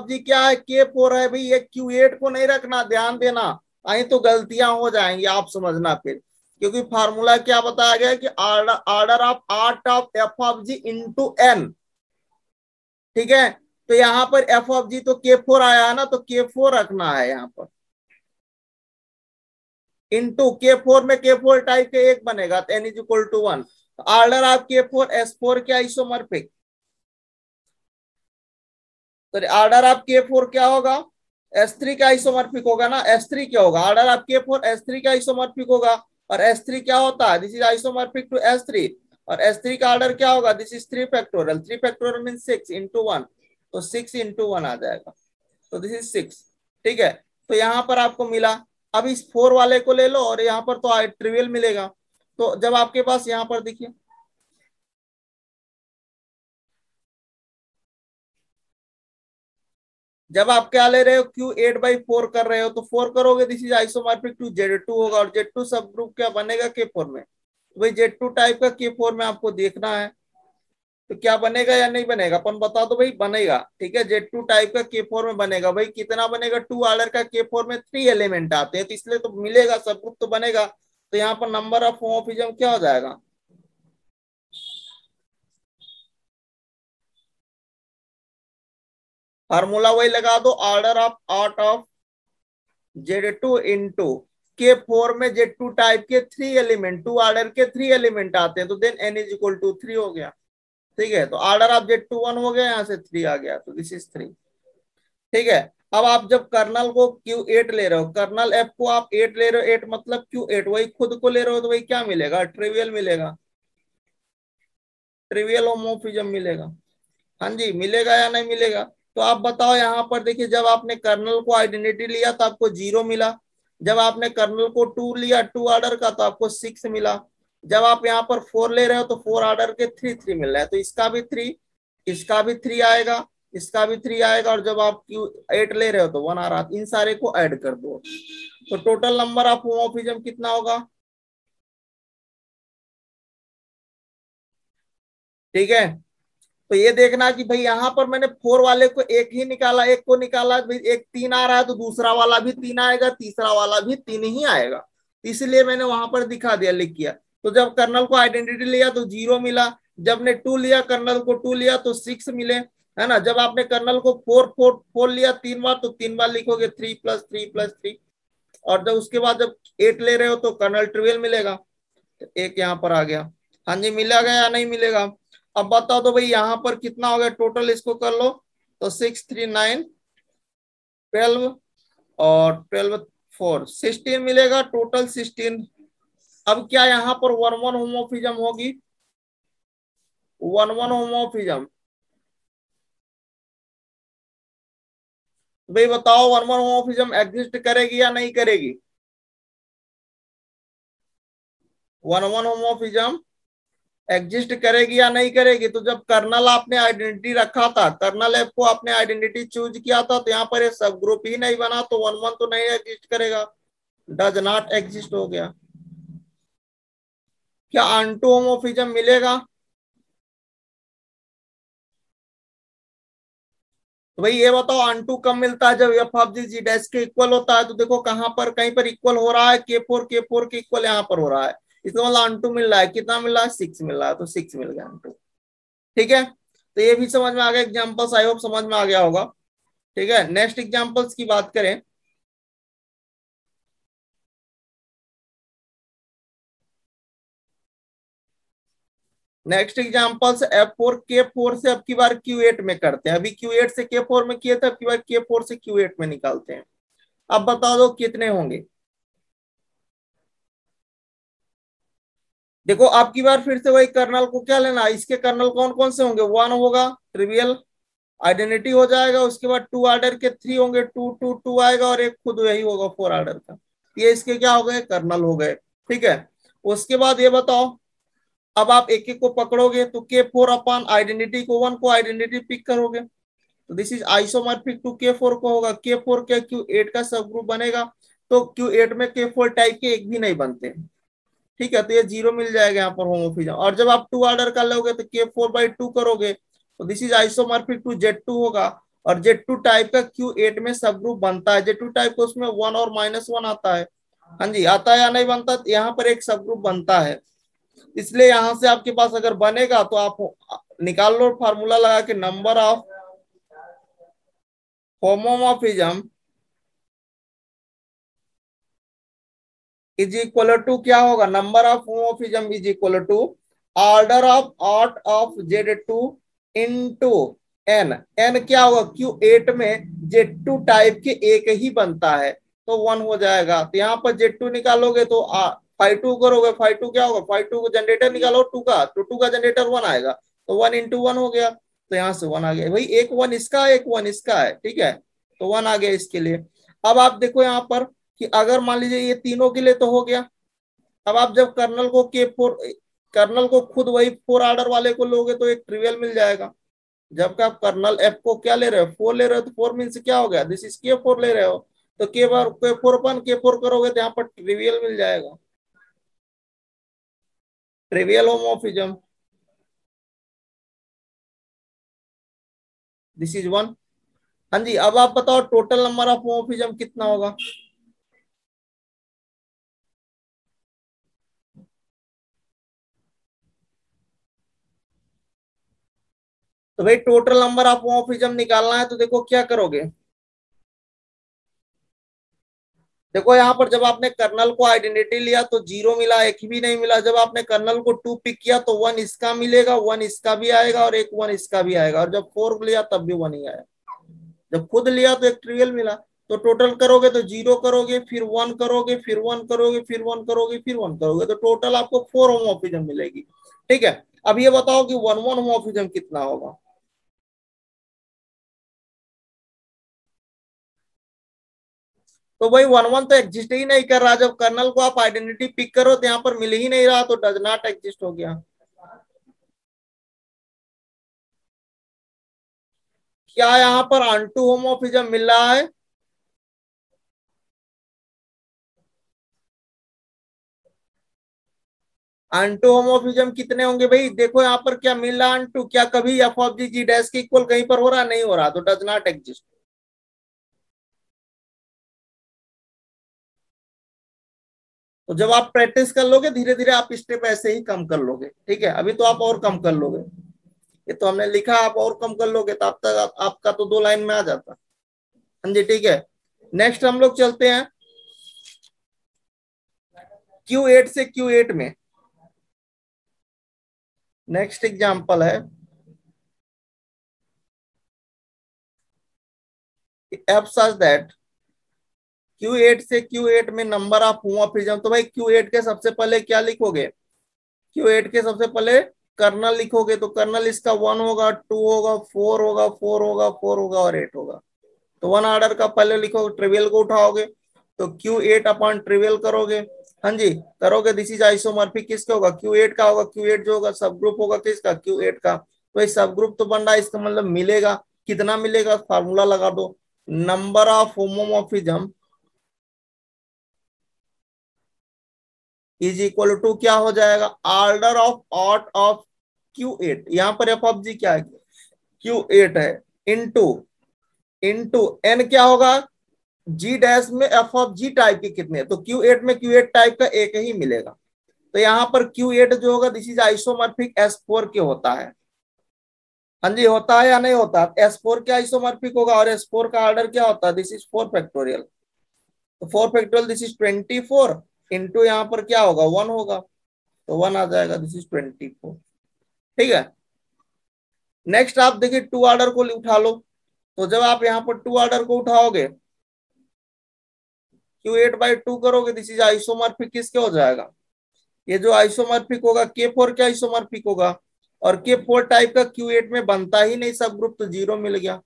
G क्या है, K4 है भाई। ये Q8 को नहीं रखना, ध्यान देना, आई तो गलतियां हो जाएंगी, आप समझना फिर। क्योंकि फार्मूला क्या बताया गया कि order of art of F of G into n, ठीक है। तो यहाँ पर एफ ऑफ जी तो K4 आया है ना, तो K4 रखना है यहाँ पर, इंटू K4 में K4 टाइप के एक बनेगा, तो n is equal to 1। Order of K4 S4 के आइसोमॉर्फिक, तो ऑर्डर ऑफ K4 क्या होगा, S3 का आइसोमॉर्फिक होगा ना। S3 क्या होगा, ऑर्डर ऑफ K4 S3 का आइसोमॉर्फिक होगा। और S3 क्या होता है, this is isomorphic to S3। और S3 का ऑर्डर क्या होगा, this is 3 factorial. 3 factorial mean 6 into 1, तो 6 इंटू 1 आ जाएगा। तो दिस इज 6, ठीक है। तो यहाँ पर आपको मिला। अब इस 4 वाले को ले लो और यहाँ पर तो ट्रिवियल मिलेगा। तो जब आपके पास यहाँ पर देखिए, जब आप क्या ले रहे हो, Q8/4 कर रहे हो, तो 4 करोगे, this is isomorphic to Z2 होगा। और Z2 सब ग्रुप क्या बनेगा, K4 में। तो भाई Z2 टाइप का K4 में आपको देखना है, तो क्या बनेगा या नहीं बनेगा, अपन बता दो भाई, बनेगा, ठीक है। Z2 टाइप का K4 में बनेगा भाई, कितना बनेगा, 2 ऑर्डर का K4 में 3 एलिमेंट आते हैं, तो इसलिए तो मिलेगा, सब ग्रुप तो बनेगा। तो यहाँ पर नंबर ऑफ होमोफिज्म क्या हो जाएगा, फार्मूला वही लगा दो, order of art of Z2 into के फोर में जेड टू टाइप के 3 एलिमेंट, 2 ऑर्डर के 3 एलिमेंट आते हैं, तो then n is equal to 3 हो गया। ठीक है, तो ऑर्डर ऑफ जेड टू 1 हो गया, यहाँ से 3 आ गया, तो दिस इज 3। ठीक है, अब आप जब कर्नल को Q8 ले रहे हो, कर्नल F को आप 8 ले रहे हो, 8 मतलब Q8 वही खुद को ले रहे हो, तो वही क्या मिलेगा, ट्रिवियल मिलेगा, ट्रिवियल होमोफिज्म मिलेगा। हाँ जी, मिलेगा या नहीं मिलेगा? तो आप बताओ, यहाँ पर देखिए, जब आपने कर्नल को आइडेंटिटी लिया तो आपको 0 मिला, जब आपने कर्नल को 2 लिया 2 ऑर्डर का तो आपको 6 मिला, जब आप यहाँ पर 4 ले रहे हो तो 4 ऑर्डर के 3 मिल रहा है, तो इसका भी 3, इसका भी 3 आएगा, इसका भी 3 आएगा, और जब आप Q8 ले रहे हो तो 1 आ रहा, इन सारे को ऐड कर दो, तो टोटल नंबर ऑफ होमोफिज्म कितना होगा? ठीक है, तो ये देखना कि भाई यहाँ पर मैंने 4 वाले को एक ही निकाला, एक को निकाला, भाई एक 3 आ रहा है तो दूसरा वाला भी 3 आएगा, तीसरा वाला भी 3 ही आएगा, इसलिए मैंने वहां पर दिखा दिया, लिख किया। तो जब कर्नल को आइडेंटिटी लिया तो 0 मिला, जब ने 2 लिया, कर्नल को 2 लिया तो 6 मिले, है ना। जब आपने कर्नल को 4 लिया 3 बार, तो 3 बार लिखोगे 3 + 3 + 3, और जब उसके बाद जब 8 ले रहे हो तो कर्नल ट्रिवियल मिलेगा, तो एक यहाँ पर आ गया। हाँ जी, मिलेगा या नहीं मिलेगा? अब बताओ तो भाई यहाँ पर कितना हो गया टोटल, इसको कर लो, तो 6 3 9 12, और 12 4 16 मिलेगा, टोटल 16। अब क्या यहाँ पर 1 1 होमोफिज्म होगी? 1 1 होमोफिज्म, भाई बताओ 1 1 होमोफिज्म एग्जिस्ट करेगी या नहीं करेगी? 1 1 होमोफिज्म एग्जिस्ट करेगी या नहीं करेगी? तो जब कर्नल आपने आइडेंटिटी रखा था, कर्नल एफ को आपने आइडेंटिटी चूज किया था, तो यहाँ पर ये सब ग्रुप ही नहीं बना, तो 1 1 तो नहीं एग्जिस्ट करेगा, डज नॉट एग्जिस्ट हो गया। क्या अनटू होमोफिज्म मिलेगा? तो भाई ये बताओ, अनटू कब मिलता है? जब एफ ऑफ जी डैश के इक्वल होता है, तो देखो कहां पर, कहीं पर इक्वल हो रहा है, के फोर के इक्वल यहाँ पर हो रहा है, इसका मतलब अनटू मिल रहा है, कितना मिल रहा है, 6 मिल रहा है, तो 6 मिल गया अनटू। ठीक है, तो ये भी समझ में आ गया, एग्जाम्पल्स आई होप समझ में आ गया होगा। ठीक है, नेक्स्ट एग्जाम्पल्स की बात करें। नेक्स्ट एग्जाम्पल्स F4 K4 से अब की बार Q8 में करते हैं, अभी Q8 से K4 में किए थे, अब की बार K4 से Q8 में निकालते हैं। अब बता दो कितने होंगे। देखो आपकी बार फिर से वही कर्नल को क्या लेना, इसके कर्नल कौन कौन से होंगे, 1 होगा ट्रिवियल आइडेंटिटी हो जाएगा, उसके बाद 2 ऑर्डर के 3 होंगे, 2 आएगा, और एक खुद वही होगा 4 ऑर्डर का, ये इसके क्या हो गए, कर्नल हो गए। ठीक है, उसके बाद ये बताओ, अब आप एक एक को पकड़ोगे, तो K4 आइडेंटिटी को 1 को आइडेंटिटी पिक करोगे, तो this is isomorphic to K4 को होगा, K4 क्या Q8 का सब ग्रुप बनेगा, तो Q8 में K4 टाइप के एक भी नहीं बनते। ठीक है, तो ये 0 मिल जाएगा यहाँ पर होमोफिज्म, और जब आप 2 ऑर्डर कर लोगे तो K4/2 करोगे, तो this is isomorphic to Z2 होगा, और Z2 टाइप का Q8 में सब ग्रुप बनता है, Z2 टाइप का उसमें 1 और -1 आता है। हाँ जी, आता है या नहीं बनता? यहाँ पर एक सब ग्रुप बनता है, इसलिए यहां से आपके पास अगर बनेगा तो आप निकाल लो फार्मूला लगा के, number of homomorphism is equal to क्या होगा, number of homomorphism is equal to order of art of Z2 into n। n क्या होगा, Q8 में Z2 टाइप के एक ही बनता है, तो 1 हो जाएगा, तो यहाँ पर Z2 निकालोगे तो 5 2 करोगे, 5 2 क्या होगा, 5 2 को जनरेटर निकालो 2 का, तो 2 का जनरेटर 1 आएगा, तो 1 × 1 हो गया, तो यहाँ से 1 आ गया भाई, एक 1 इसका एक 1 इसका है। ठीक है, तो 1 आ गया इसके लिए। अब आप देखो यहाँ पर कि अगर मान लीजिए ये तीनों के लिए तो हो गया, अब आप जब कर्नल को K4, कर्नल को खुद वही 4 ऑर्डर वाले को लोगे तो एक ट्रिवियल मिल जाएगा, जबकि आप कर्नल एफ को क्या ले रहे हो, 4 ले रहे हो, तो 4 मीन क्या हो गया, दिस इज K4 ले रहे हो, तो K4 करोगे तो यहाँ पर ट्रिवियल मिल जाएगा, ट्रिवियल होमोफिज्म, दिस इज 1। हाँ जी, अब आप बताओ टोटल नंबर ऑफ होमोफिज्म कितना होगा? तो भाई टोटल नंबर ऑफ होमोफिज्म निकालना है, तो देखो क्या करोगे, देखो यहाँ पर जब आपने कर्नल को आइडेंटिटी लिया तो 0 मिला, एक भी नहीं मिला। जब आपने कर्नल को 2 पिक किया तो 1 इसका मिलेगा, 1 इसका भी आएगा और एक 1 इसका भी आएगा। और जब 4 लिया तब भी 1 ही आया। जब खुद लिया तो एक ट्रिवियल मिला। तो टोटल करोगे तो 0 करोगे, फिर 1 करोगे, फिर 1 करोगे, फिर 1 करोगे, फिर 1 करोगे, तो टोटल आपको 4 होमोमॉर्फिज्म मिलेगी। ठीक है, अब ये बताओ कि 1 1 होमोमॉर्फिज्म कितना होगा। तो भाई 1 1 तो एग्जिस्ट ही नहीं कर रहा। जब कर्नल को आप आइडेंटिटी पिक करो तो यहाँ पर मिल ही नहीं रहा, तो डज नॉट एग्जिस्ट हो गया। क्या यहाँ पर अनटू होमोमॉर्फिज्म मिल रहा है? अनटू होमोमॉर्फिज्म कितने होंगे भाई? देखो यहाँ पर क्या मिल रहा है अनटू, क्या कभी f of G G dash के इक्वल कहीं पर हो रहा? नहीं हो रहा, तो डज नॉट एग्जिस्ट। तो जब आप प्रैक्टिस कर लोगे धीरे धीरे आप स्टेप ऐसे ही कम कर लोगे। ठीक है, अभी तो आप और कम कर लोगे। ये तो हमने लिखा, आप और कम कर लोगे तो अब तक आपका तो 2 लाइन में आ जाता। हाँ जी, ठीक है। नेक्स्ट हम लोग चलते हैं Q8 से Q8 में। नेक्स्ट एग्जांपल है एफ सच दैट Q8 से Q8 में नंबर ऑफ होमोमॉर्फिज्म। तो भाई Q8 के सबसे पहले क्या लिखोगे? Q8 के सबसे पहले कर्नल लिखोगे, तो कर्नल इसका 1 होगा, 2 होगा, 4 होगा, 4 होगा, 4 होगा और 8 होगा। तो 1 ऑर्डर का पहले लिखो, ट्रिवियल को उठाओगे तो Q8 अपॉन ट्रिवियल करोगे। हाँ जी, करोगे। दिस इज आइसोमॉर्फिक किसका होगा? Q8 का होगा। Q8 जो होगा सब ग्रुप होगा किसका? Q8 का। तो इस सब ग्रुप तो बन रहा है, इसका मतलब मिलेगा। कितना मिलेगा? फार्मूला लगा दो, number of homomorphism is equal to क्या हो जाएगा? Order of ought of Q8। यहाँ पर एफ ऑफ जी क्या है? Q8 है, इंटू इंटू एन क्या होगा? जी डैश में एफ ऑफ जी टाइप के कितने हैं? तो Q8 में Q8 टाइप का एक ही मिलेगा। तो यहाँ पर Q8 जो होगा दिस इज आइसोमॉर्फिक S4 के होता है। हाँ जी, होता है या नहीं होता? S4 के आइसोमॉर्फिक होगा और S4 का ऑर्डर क्या होता है? This is 4 factorial. तो 4 फैक्टोरियल दिस इज 24 इंटू यहाँ पर क्या होगा? 1 होगा, तो 1 आ जाएगा। This is 24। ठीक है। नेक्स्ट आप देखिए 2 ऑर्डर को उठा लो। तो जब आप यहाँ पर 2 ऑर्डर को उठाओगे, Q8/2 करोगे, दिस इज आइसोमॉर्फिक किसके हो जाएगा? ये जो आइसोमॉर्फिक होगा K4 के आइसोमॉर्फिक होगा। और K4 टाइप का Q8 में बनता ही नहीं सब ग्रुप, तो 0 मिल गया।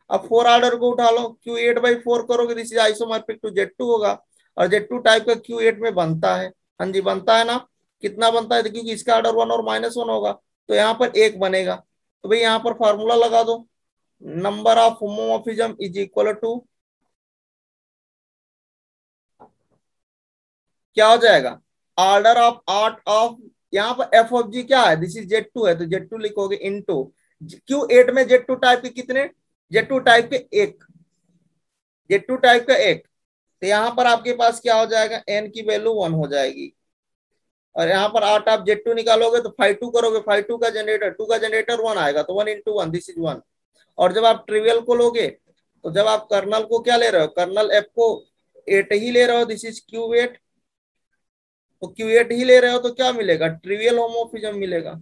अब 4 ऑर्डर को उठा लो, Q8/4 करोगे, this is isomorphic to Z2 होगा। और Z2 टाइप का Q8 में बनता है। हाँ जी, बनता है ना? कितना बनता है? तो क्योंकि इसका ऑर्डर 1 और -1 होगा, तो यहाँ पर 1 बनेगा। तो भाई यहाँ पर फॉर्मूला लगा दो, number of homomorphism is equal to क्या हो जाएगा? ऑर्डर ऑफ आर्ट ऑफ, यहाँ पर एफ ऑफ जी क्या है? दिस इज Z2 है, तो Z2 लिखोगे इनटू Q8 में Z2 टाइप के कितने? Z2 टाइप के एक, Z2 टाइप का एक। तो यहाँ पर आपके पास क्या हो जाएगा? n की वैल्यू 1 हो जाएगी। और यहाँ पर आर्ट आप Z2 निकालोगे तो 5 2 करोगे, 5 2 का जनरेटर, 2 का जनरेटर 1 आएगा, तो 1 इंटू 1 दिस इज 1। और जब आप ट्रिवियल को लोगे, तो जब आप कर्नल को क्या ले रहे हो? कर्नल एफ को 8 ही ले रहे हो, दिस इज Q8। तो Q8 ही ले रहे हो तो क्या मिलेगा? ट्रिवियल होमोमॉर्फिज्म मिलेगा,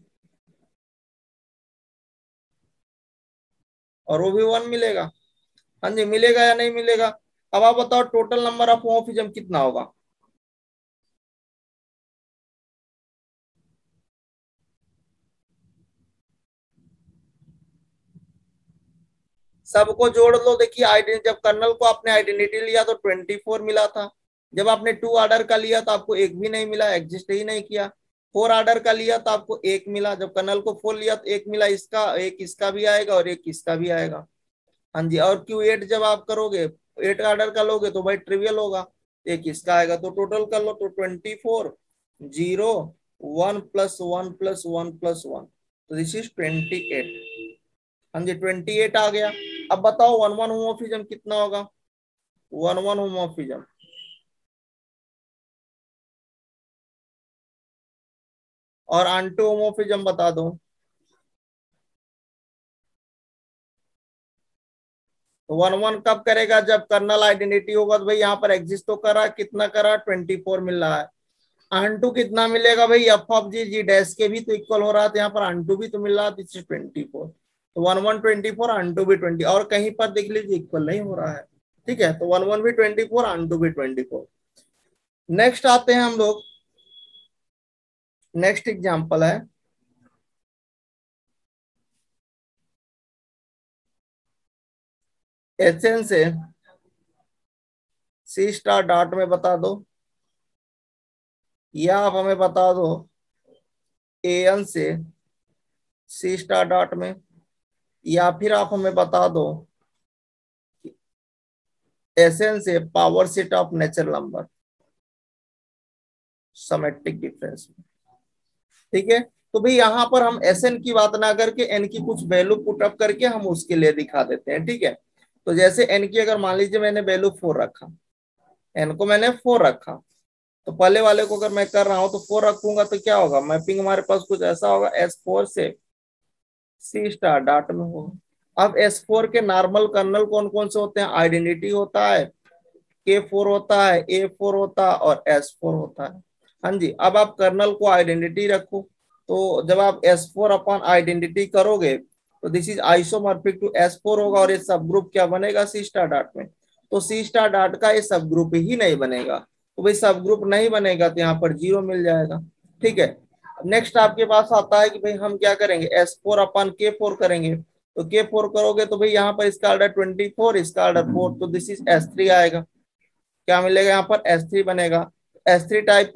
और वो भी 1 मिलेगा। हाँ जी, मिलेगा या नहीं मिलेगा? अब आप बताओ टोटल नंबर ऑफ होमोमॉर्फिज्म कितना होगा? सबको जोड़ लो। देखिए आइडेंटिटी, जब कर्नल को आपने आइडेंटिटी लिया तो 24 मिला था। जब आपने 2 ऑर्डर का लिया तो आपको एक भी नहीं मिला, एग्जिस्ट ही नहीं किया। 4 ऑर्डर का लिया तो आपको एक मिला। जब कर्नल को 4 लिया तो एक मिला, इसका एक इसका भी आएगा और एक इसका भी आएगा। हाँ जी, और Q8 जब आप करोगे, 8 ऑर्डर का लोगे तो भाई ट्रिवियल होगा, एक इसका आएगा। तो टोटल कर लो तो 24 0 1 प्लस 1 प्लस 1 प्लस 1, तो दिस इज 28। हाँ जी, 28 आ गया। अब बताओ 1 1 होमोमॉर्फिज्म कितना होगा? 1 1 होमोमॉर्फिज्म और आंटो होमोमॉर्फिज्म बता दो। तो 1 1 कब करेगा, जब कर्नल आइडेंटिटी होगा। तो भाई यहाँ पर एग्जिस्ट तो करा, कितना करा, 24 मिल रहा है। अनटू कितना मिलेगा भाई, f of G G dash के भी तो इक्वल हो रहा था, यहाँ पर अनटू भी तो मिल रहा था, 24। तो 1 1 24, अनटू भी 20, और कहीं पर देख लीजिए इक्वल नहीं हो रहा है। ठीक है, तो 1 1 भी 24, अनटू भी 24। नेक्स्ट आते हैं हम लोग, नेक्स्ट एग्जांपल है एचएन से सी स्टार डॉट में बता दो, या आप हमें बता दो एन से सी स्टार डॉट में, या फिर आप हमें बता दो एसएन से power set of natural number symmetric difference में। ठीक है, तो भाई यहाँ पर हम एसएन की बात ना करके एन की कुछ वैल्यू पुट अप करके हम उसके लिए दिखा देते हैं। ठीक है, तो जैसे एन की अगर मान लीजिए मैंने वैल्यू 4 रखा, एन को मैंने 4 रखा, तो पहले वाले को अगर मैं कर रहा हूं तो 4 रखूंगा तो क्या होगा, मैपिंग हमारे पास कुछ ऐसा होगा, S4 से सी स्टार डॉट में होगा। अब S4 के नॉर्मल कर्नल कौन कौन से होते हैं, आइडेंटिटी होता है, K4 होता है, A4 होता है और S4 होता है। हाँ जी, अब आप कर्नल को आइडेंटिटी रखो, तो जब आप S4 अपॉन आइडेंटिटी करोगे तो this is isomorphic to S4 होगा, और ये सब ग्रुप क्या बनेगा, सी स्टार डॉट में। तो सी स्टार डॉट का ये सब ग्रुप ही नहीं बनेगा, तो भाई सब ग्रुप नहीं बनेगा तो यहाँ पर 0 मिल जाएगा। ठीक है, नेक्स्ट आपके पास आता है कि भाई हम क्या करेंगे, S4 अपॉन K4 करेंगे, तो K4 करोगे तो भाई यहाँ पर इसका ऑर्डर 24, इसका ऑर्डर 4, तो दिस इज S3 आएगा। क्या मिलेगा यहाँ पर, S3 बनेगा। एस थ्री टाइप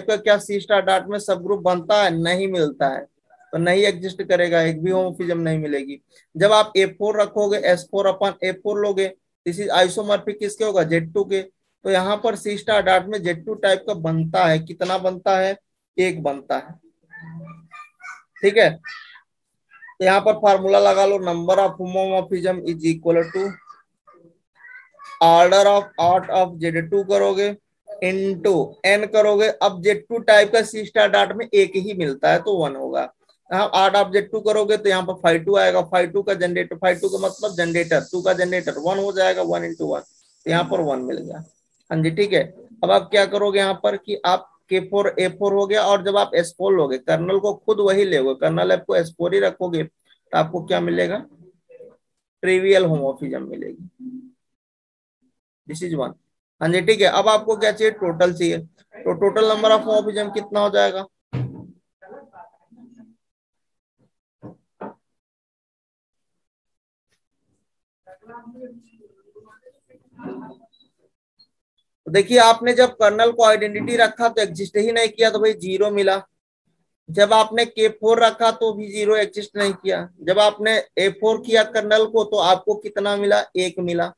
का क्या सी स्टार डॉट में सब ग्रुप बनता है, नहीं मिलता है, तो नहीं एग्जिस्ट करेगा, एक भी होमोफिज्म नहीं मिलेगी। जब आप A4 रखोगे, S4 अपन A4 लोगे, दिस इज आइसोमॉर्फिक किसके होगा, Z2 के, तो यहाँ पर सी स्टार डॉट में Z2 टाइप का बनता है, कितना बनता है, 1 बनता है। ठीक है, तो यहाँ पर फार्मूला लगा लो, number of homomorphism is equal to order of art of Z2 करोगे इनटू n करोगे। अब Z2 टाइप का सी स्टार डॉट में 1 ही मिलता है तो 1 होगा। यहाँ आर्ट ऑफ Z2 करोगे तो यहाँ पर 5 आएगा, 5 का जनरेटर, 5 का मतलब जनरेटर, 2 का जनरेटर 1 हो जाएगा, 1 इंटू 1, तो यहाँ पर 1 मिल गया। हाँ जी, ठीक है। अब आप क्या करोगे यहाँ पर कि आप K4 A4 हो गया, और जब आप S4 लोगे, कर्नल को खुद वही लोगे, कर्नल आपको S4 ही रखोगे, तो आपको क्या मिलेगा, ट्रिवियल होमोफिज्म मिलेगी, दिस इज 1। हाँ जी, ठीक है। अब आपको क्या चाहिए, टोटल चाहिए, तो टोटल नंबर ऑफ होमोफिज्म कितना हो जाएगा, तो देखिए आपने जब कर्नल को आइडेंटिटी रखा तो एग्जिस्ट ही नहीं किया, तो भाई 0 मिला। जब आपने K4 रखा तो भी 0 एग्जिस्ट नहीं किया। जब आपने A4 किया कर्नल को तो आपको कितना मिला, 1 मिला,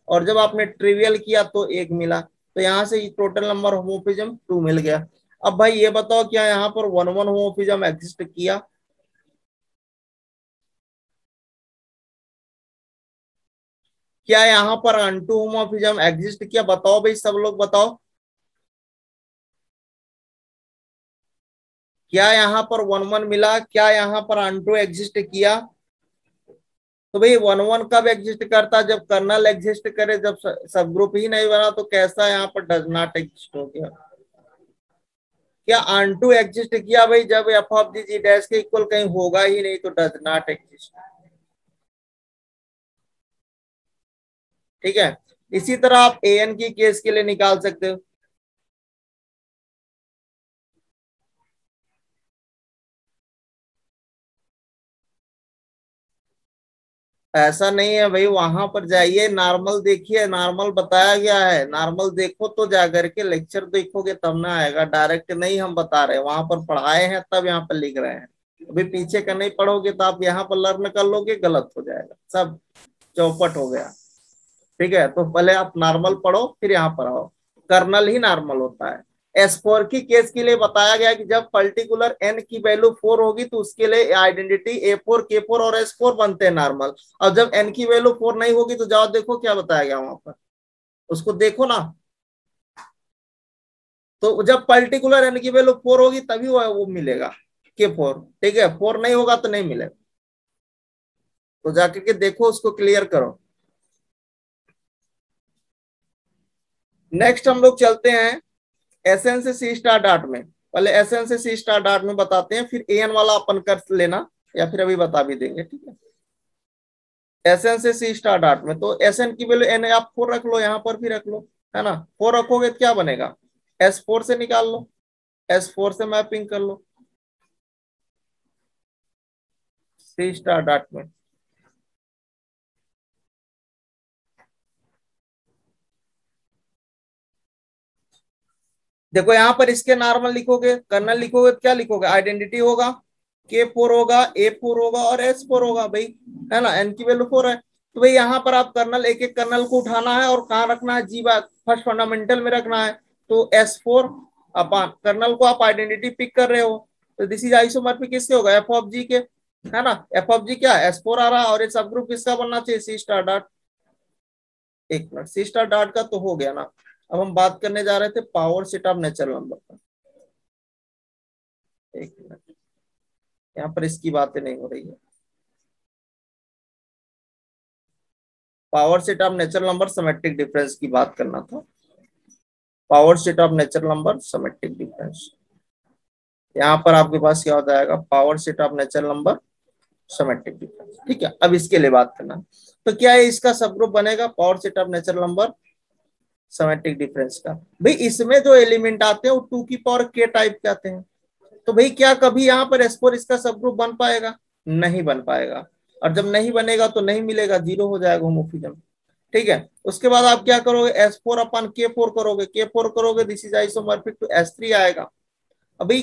और जब आपने ट्रिवियल किया तो 1 मिला, तो यहाँ से टोटल नंबर होमोफिज्म 2 मिल गया। अब भाई ये बताओ, क्या यहाँ पर 1 1 होमोफिज्म एग्जिस्ट किया, क्या यहाँ पर अनटू होमोफिज्म एग्जिस्ट किया, बताओ भाई, सब लोग बताओ, क्या यहाँ पर 1 1 मिला, क्या यहाँ पर अनटू एग्जिस्ट किया। तो भाई 1 1 कब एग्जिस्ट करता है, जब कर्नल एग्जिस्ट करे, जब सब ग्रुप ही नहीं बना तो कैसा यहाँ पर डज नॉट एग्जिस्ट हो गया। क्या अनटू एग्जिस्ट किया भाई, जब एफ ऑफ जी डैश के इक्वल कहीं होगा ही नहीं तो डज नॉट एग्जिस्ट। ठीक है, इसी तरह आप एन की केस के लिए निकाल सकते हो। ऐसा नहीं है भाई, वहां पर जाइए, नॉर्मल देखिए, नॉर्मल बताया गया है, नॉर्मल देखो तो जाकर के, लेक्चर देखोगे तब ना आएगा, डायरेक्ट नहीं हम बता रहे, वहां पर पढ़ाए हैं तब यहाँ पर लिख रहे हैं। अभी पीछे का नहीं पढ़ोगे तो आप यहाँ पर लर्न कर लोगे, गलत हो जाएगा, सब चौपट हो गया। ठीक है, तो पहले आप नॉर्मल पढ़ो फिर यहाँ पर आओ, कर्नल ही नॉर्मल होता है। S4 की केस के लिए बताया गया कि जब पर्टिकुलर n की वैल्यू 4 होगी तो उसके लिए आइडेंटिटी A4 K4 और S4 बनते हैं नॉर्मल, और जब n की वैल्यू 4 नहीं होगी तो जाओ देखो क्या बताया गया वहां पर, उसको देखो ना। तो जब पर्टिकुलर n की वैल्यू 4 होगी तभी वो मिलेगा K4, ठीक है, 4 नहीं होगा तो नहीं मिलेगा, तो जाकर के देखो, उसको क्लियर करो। नेक्स्ट हम लोग चलते हैं एसएन से सी स्टार डॉट में। पहले एसएन से सी स्टार डॉट में बताते हैं, फिर एन वाला अपन कर लेना, या फिर अभी बता भी देंगे, ठीक है। एसएन से सी स्टार डॉट में तो एसएन की वैल्यू एन आप 4 रख लो, यहाँ पर भी रख लो, है ना। 4 रखोगे तो क्या बनेगा, S4 से निकाल लो, S4 से मैपिंग कर लो सी स्टार डॉट में। देखो यहाँ पर इसके नॉर्मल लिखोगे, कर्नल लिखोगे तो क्या लिखोगे, आइडेंटिटी होगा, K4 होगा, A4 होगा और S4 होगा भाई, है ना। N की वैल्यू 4 है, तो भाई यहाँ पर आप कर्नल एक एक कर्नल को उठाना है और कहाँ रखना है, जी बात फर्स्ट फंडामेंटल में रखना है। तो S4 अपन कर्नल को आप आइडेंटिटी पिक कर रहे हो, तो दिस इज आइसोमॉर्फिक किसके होगा, एफ ऑफ जी के, है ना। एफ ऑफ जी क्या है, S4 आ रहा है, और ये सब ग्रुप किसका बनना चाहिए, सी स्टार डॉट। एक मिनट, सी स्टार डॉट का तो हो गया ना। अब हम बात करने जा रहे थे power set of natural number का। एक मिनट, यहाँ पर इसकी बातें नहीं हो रही है। Power set of natural number symmetric difference की बात करना था। Power set of natural number symmetric difference, यहाँ पर आपके पास क्या हो जाएगा, power set of natural number symmetric difference, ठीक है। अब इसके लिए बात करना, तो क्या है इसका सब ग्रुप बनेगा, power set of natural number symmetric difference का। भाई इसमें जो एलिमेंट आते हैं वो 2 की पावर के टाइप के आते हैं, तो भाई क्या कभी यहाँ पर S4 इसका सब ग्रुप बन पाएगा, नहीं बन पाएगा। और जब नहीं बनेगा तो नहीं मिलेगा, जीरो हो जाएगा होमोफिज्म, ठीक है। उसके बाद आप क्या करोगे, S4 अपन K4 करोगे, K4 करोगे, this is isomorphic to S3 आएगा। अभी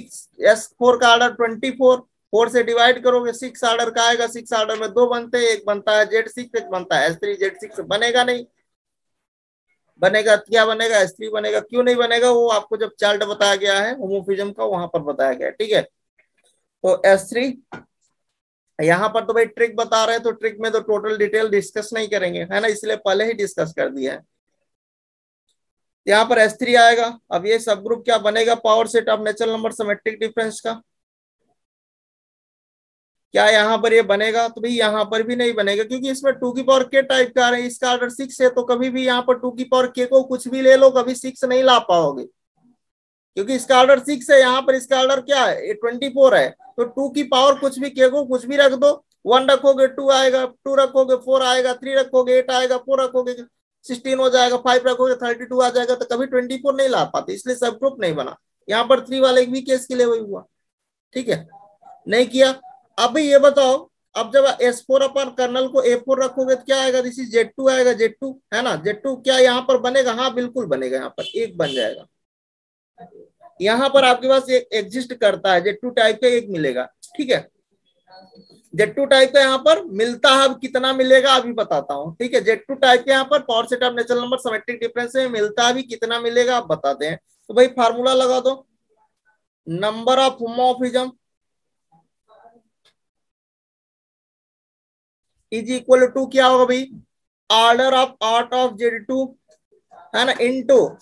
S4 का ऑर्डर 24, 4 से डिवाइड करोगे 6 ऑर्डर का आएगा, 6 ऑर्डर में 2 बनते हैं, एक बनता है Z6, एक बनता है S3, Z6 बनेगा नहीं, बनेगा क्या बनेगा, S3 बनेगा। क्यों नहीं बनेगा, वो आपको जब चार्ट बताया गया है होमोफिज्म का वहां पर बताया गया है, ठीक है। तो S3, यहाँ पर तो भाई ट्रिक बता रहे हैं, तो ट्रिक में तो टोटल डिटेल डिस्कस नहीं करेंगे, है ना, इसलिए पहले ही डिस्कस कर दिया है। यहाँ पर S3 आएगा। अब ये सब ग्रुप क्या बनेगा, power set of natural number symmetric difference का। क्या यहाँ पर ये बनेगा, तो भाई यहाँ पर भी नहीं बनेगा, क्योंकि इसमें 2 की पावर के टाइप का है, इसका ऑर्डर 6 है, तो कभी भी यहाँ पर 2 की पावर के को कुछ भी ले लो, कभी 6 नहीं ला पाओगे, क्योंकि इसका ऑर्डर 6 है, यहाँ पर इसका ऑर्डर क्या है, 24 है। तो 2 की पावर कुछ भी के को कुछ भी रख दो, 1 रखोगे 2 आएगा, 2 रखोगे 4 आएगा, 3 रखोगे 8 आएगा, 4 रखोगे 16 हो जाएगा, 5 रखोगे 32 आ जाएगा, तो कभी 24 नहीं ला पाते, इसलिए सब ग्रुप नहीं बना। यहाँ पर 3 वाले भी केस के लिए वही हुआ, ठीक है, नहीं किया। अब ये बताओ, अब जब S4 अपन कर्नल को A4 रखोगे तो क्या आएगा, दिस इज Z2 आएगा, Z2, है ना। Z2 क्या यहाँ पर बनेगा, हाँ बिल्कुल बनेगा, यहाँ पर एक बन जाएगा। यहाँ पर आपके पास एक एग्जिस्ट करता है, Z2 टाइप का एक मिलेगा, ठीक है। Z2 टाइप का यहाँ पर मिलता है, अब कितना मिलेगा अभी बताता हूँ, ठीक है। Z2 टाइप के यहाँ पर power set of natural number symmetric difference में मिलता भी कितना मिलेगा आप बताते हैं। तो भाई फार्मूला लगा दो, number of homomorphism is equal to क्या होगा भाई, order of art of Z2, है ना, इनटू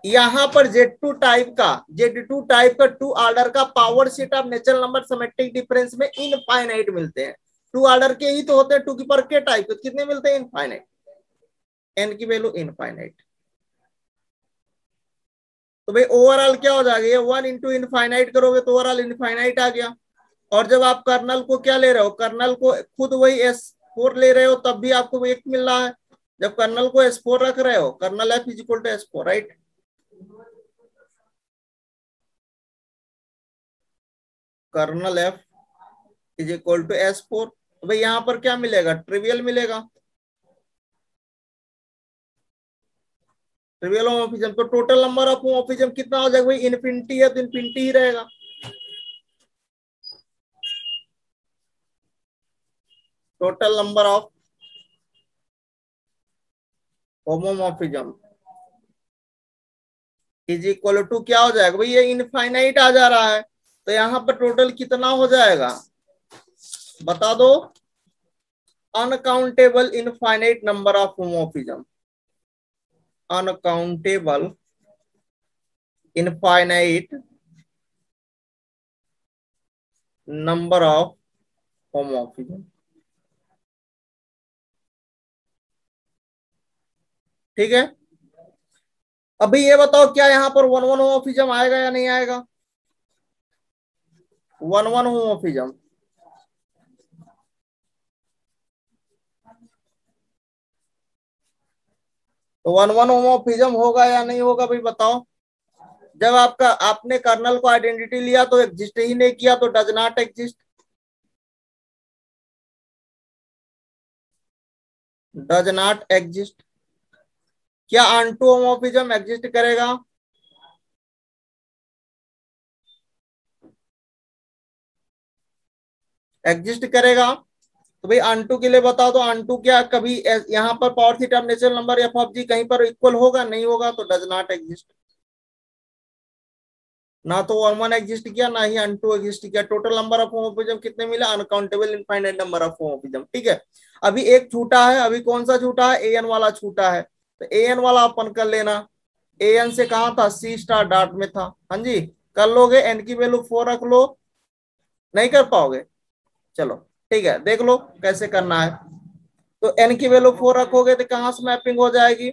यहाँ पर Z2 टाइप का 2 ऑर्डर का power set of natural number symmetric difference में इनफाइनाइट मिलते हैं। 2 ऑर्डर के ही तो होते हैं, 2 की पावर के टाइप के कितने मिलते हैं, इनफाइनाइट, n की वैल्यू इनफाइनाइट। तो भाई ओवरऑल क्या हो जाएगा, ये 1 इंटू इनफाइनाइट करोगे तो ओवरऑल इनफाइनाइट आ गया। और जब आप कर्नल को क्या ले रहे हो, कर्नल को खुद वही S4 ले रहे हो, तब भी आपको एक मिल रहा है। जब कर्नल को S4 रख रहे हो, kernel F is equal to S4, right. Kernel F is equal to S4, तो भाई यहाँ पर क्या मिलेगा, ट्रिवियल मिलेगा, ट्रिवियल होमोमॉर्फिज्म। तो टोटल नंबर ऑफ होमोमॉर्फिज्म कितना हो जाएगा भाई, इनफिनिटी है तो इनफिनिटी ही रहेगा। Total number of homomorphism is equal to क्या हो जाएगा भाई, ये इनफाइनाइट आ जा रहा है, तो यहाँ पर टोटल कितना हो जाएगा बता दो, uncountable infinite number of homomorphism, uncountable infinite number of homomorphism, ठीक है। अभी ये बताओ क्या यहाँ पर 1-1 होमोफिज्म आएगा या नहीं आएगा? 1-1 होमोफिज्म, तो 1-1 होमोफिज्म होगा या नहीं होगा भाई बताओ? जब आपका आपने कर्नल को आइडेंटिटी लिया तो एग्जिस्ट ही नहीं किया, तो does not exist. Does not exist. क्या अनटू होमोफिज्म एग्जिस्ट करेगा? एग्जिस्ट करेगा। तो भाई अनटू के लिए बताओ, तो अनटू क्या कभी यहाँ पर power theta natural number F of G कहीं पर इक्वल होगा? नहीं होगा, तो डज नॉट एग्जिस्ट। ना तो 1-1 एग्जिस्ट किया, ना ही अनटू एग्जिस्ट किया। टोटल नंबर ऑफ होमोफिज्म कितने मिला? Uncountable infinite number of homomorphism. ठीक है, अभी एक छूटा है। अभी कौन सा छूटा है? एन वाला छूटा है। तो एन वाला अपन कर लेना। एन से कहा था? सी स्टार डॉट में था। हाँ जी, कर लोगे? एन की वैल्यू 4 रख लो। नहीं कर पाओगे? चलो ठीक है, देख लो कैसे करना है। तो एन की वैल्यू 4 रखोगे तो कहां से मैपिंग हो जाएगी?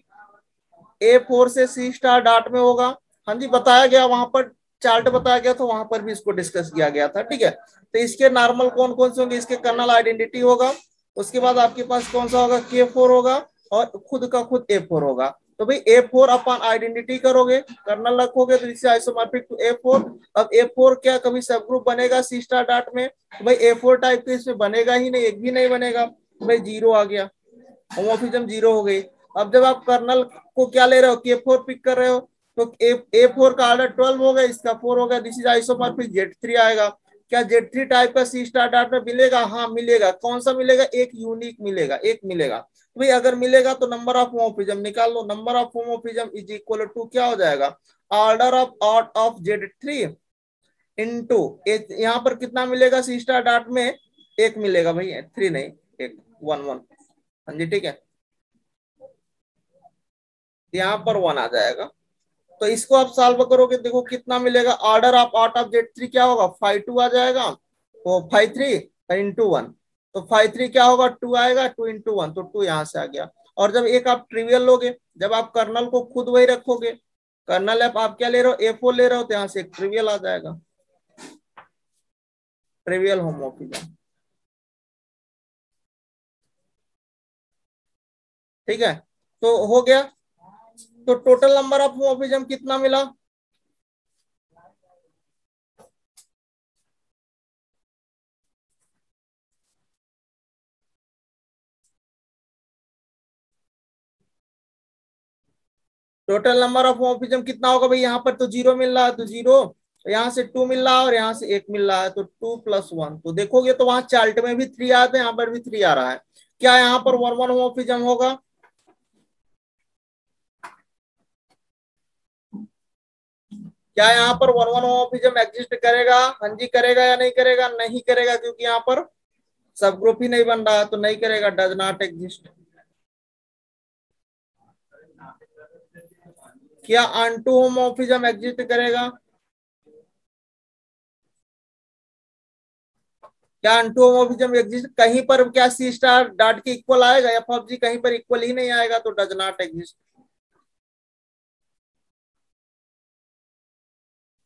A4 से सी स्टार डॉट में होगा। हाँ जी, बताया गया वहां पर, चार्ट बताया गया तो वहां पर भी इसको डिस्कस किया गया था। ठीक है, तो इसके नॉर्मल कौन कौन से होंगे? इसके कर्नल आइडेंटिटी होगा, उसके बाद आपके पास कौन सा होगा? K4 होगा, और खुद का खुद A4 होगा। तो भाई A4 अपन आइडेंटिटी करोगे, कर्नल रखोगे, तो इससे आइसोमॉर्फिक टू A4। अब A4 क्या कभी सब ग्रुप बनेगा सी स्टार डॉट में? तो भाई A4 टाइप के इसमें बनेगा ही नहीं, एक भी नहीं बनेगा। तो भाई जीरो आ गया, होमोफिज्म जीरो हो गई। अब जब आप कर्नल को क्या ले रहे हो? K4 पिक कर रहे हो, तो A4 का ऑर्डर 12 हो गया, इसका 4 हो गया। दिस इज आइसोमॉर्फिक Z3 आएगा। क्या Z3 टाइप का सी स्टार डॉट में मिलेगा? हाँ मिलेगा। कौन सा मिलेगा? एक यूनिक मिलेगा, एक मिलेगा। तो भाई अगर मिलेगा तो नंबर ऑफ होमोफिज्म निकाल लो। Number of homomorphism is equal to क्या हो जाएगा? Order of ought of Z3 into यहाँ पर कितना मिलेगा सी स्टार डॉट में? एक मिलेगा भाई, 3 नहीं, एक, 1-1। हाँ जी ठीक है, यहाँ पर 1 आ जाएगा। तो इसको आप सॉल्व करोगे, देखो कितना मिलेगा? Order of out of Z3 क्या होगा? 5-2 आ जाएगा। तो 5-3 इंटू 1, तो 5-3 क्या होगा? 2 आएगा, 2 इंटू 1, तो 2 यहाँ से आ गया। और जब एक आप ट्रिवियल लोगे, जब आप कर्नल को खुद वही रखोगे, कर्नल आप क्या ले रहे हो? A4 ले रहे हो, तो यहाँ से एक ट्रिवियल आ जाएगा, ट्रिवियल होमोफिज्म। ठीक है, तो हो गया। तो टोटल नंबर ऑफ होमोफिज्म कितना मिला? टोटल नंबर ऑफ होमोफिज्म कितना होगा भाई? यहाँ पर तो जीरो मिल रहा है, तो जीरो, यहाँ से 2 मिल रहा है, और यहाँ से 1 मिल रहा है, तो 2 + 1। तो देखोगे तो वहां चार्ट में भी 3 आते हैं, यहाँ पर भी 3 आ रहा है। क्या यहाँ पर 1-1 होमोफिज्म होगा? क्या यहाँ पर 1-1 होमोफिज्म एग्जिस्ट करेगा? हाँ जी करेगा या नहीं करेगा? नहीं करेगा, क्योंकि यहाँ पर सब ग्रुप ही नहीं बन रहा है, तो नहीं करेगा, डज नॉट एग्जिस्ट। क्या अनटू होमोफिज्म एग्जिस्ट करेगा? क्या अनटू होमोफिज्म एग्जिस्ट कहीं पर? क्या सी स्टार डॉट के इक्वल आएगा? एफ ऑफ जी कहीं पर इक्वल ही नहीं आएगा, तो डज नॉट एग्जिस्ट।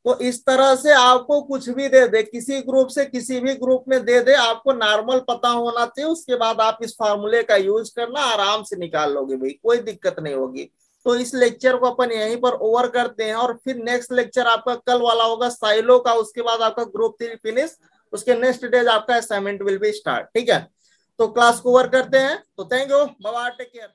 तो इस तरह से आपको कुछ भी दे दे, किसी ग्रुप से किसी भी ग्रुप में दे दे, आपको नॉर्मल पता होना चाहिए, उसके बाद आप इस फार्मूले का यूज करना, आराम से निकाल लोगे भाई, कोई दिक्कत नहीं होगी। तो इस लेक्चर को अपन यहीं पर ओवर करते हैं, और फिर नेक्स्ट लेक्चर आपका कल वाला होगा साइलो का, उसके बाद आपका ग्रुप 3 फिनिश, उसके नेक्स्ट डेज आपका असाइनमेंट विल बी स्टार्ट। ठीक है, तो क्लास को ओवर करते हैं। तो thank you, bye bye, take care.